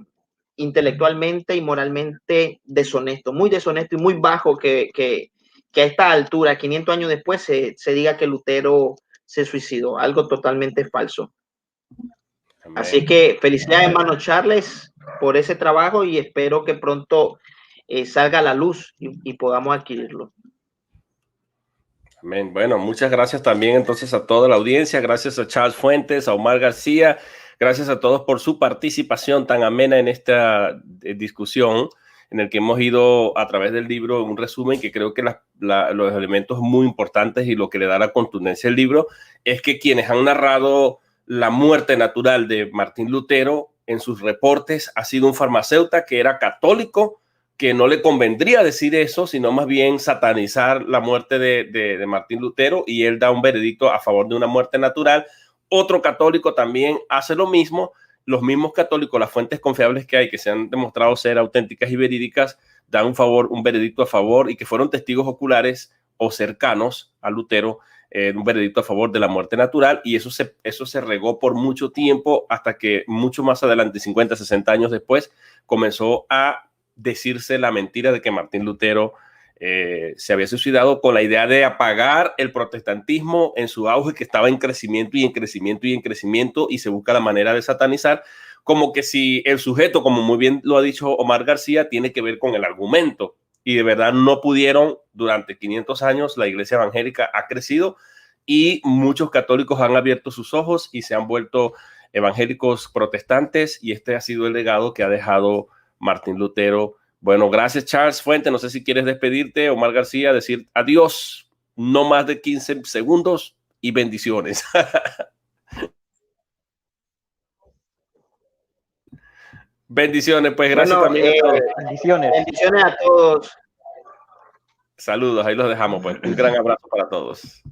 S3: intelectualmente y moralmente deshonesto, muy deshonesto y muy bajo que a esta altura, 500 años después, se diga que Lutero se suicidó, algo totalmente falso. Amén. Así que felicidades, hermano Charles, por ese trabajo, y espero que pronto salga a la luz y podamos adquirirlo.
S1: Amén. Bueno, muchas gracias también entonces a toda la audiencia, gracias a Charles Fuentes, a Omar García, gracias a todos por su participación tan amena en esta discusión, en el que hemos ido a través del libro un resumen que creo que los elementos muy importantes y lo que le da la contundencia al libro es que quienes han narrado la muerte natural de Martín Lutero en sus reportes ha sido un farmacéutico que era católico, que no le convendría decir eso, sino más bien satanizar la muerte de Martín Lutero, y él da un veredicto a favor de una muerte natural. Otro católico también hace lo mismo. Los mismos católicos, las fuentes confiables que hay, que se han demostrado ser auténticas y verídicas, dan un veredicto a favor, y que fueron testigos oculares o cercanos a Lutero, un veredicto a favor de la muerte natural, y eso se regó por mucho tiempo hasta que mucho más adelante, 50, 60 años después, comenzó a decirse la mentira de que Martín Lutero se había suicidado, con la idea de apagar el protestantismo en su auge, que estaba en crecimiento y en crecimiento y en crecimiento, y se busca la manera de satanizar, como que si el sujeto, como muy bien lo ha dicho Omar García, tiene que ver con el argumento. Y de verdad no pudieron. Durante 500 años la iglesia evangélica ha crecido y muchos católicos han abierto sus ojos y se han vuelto evangélicos protestantes, y este ha sido el legado que ha dejado Martín Lutero. Bueno, gracias Charles Fuente. No sé si quieres despedirte, Omar García, decir adiós, no más de 15 segundos, y bendiciones. Bendiciones, pues gracias
S3: Bueno,
S1: también a todos.
S2: Bendiciones.
S3: bendiciones a todos.
S1: Saludos, ahí los dejamos, pues. Un gran abrazo para todos.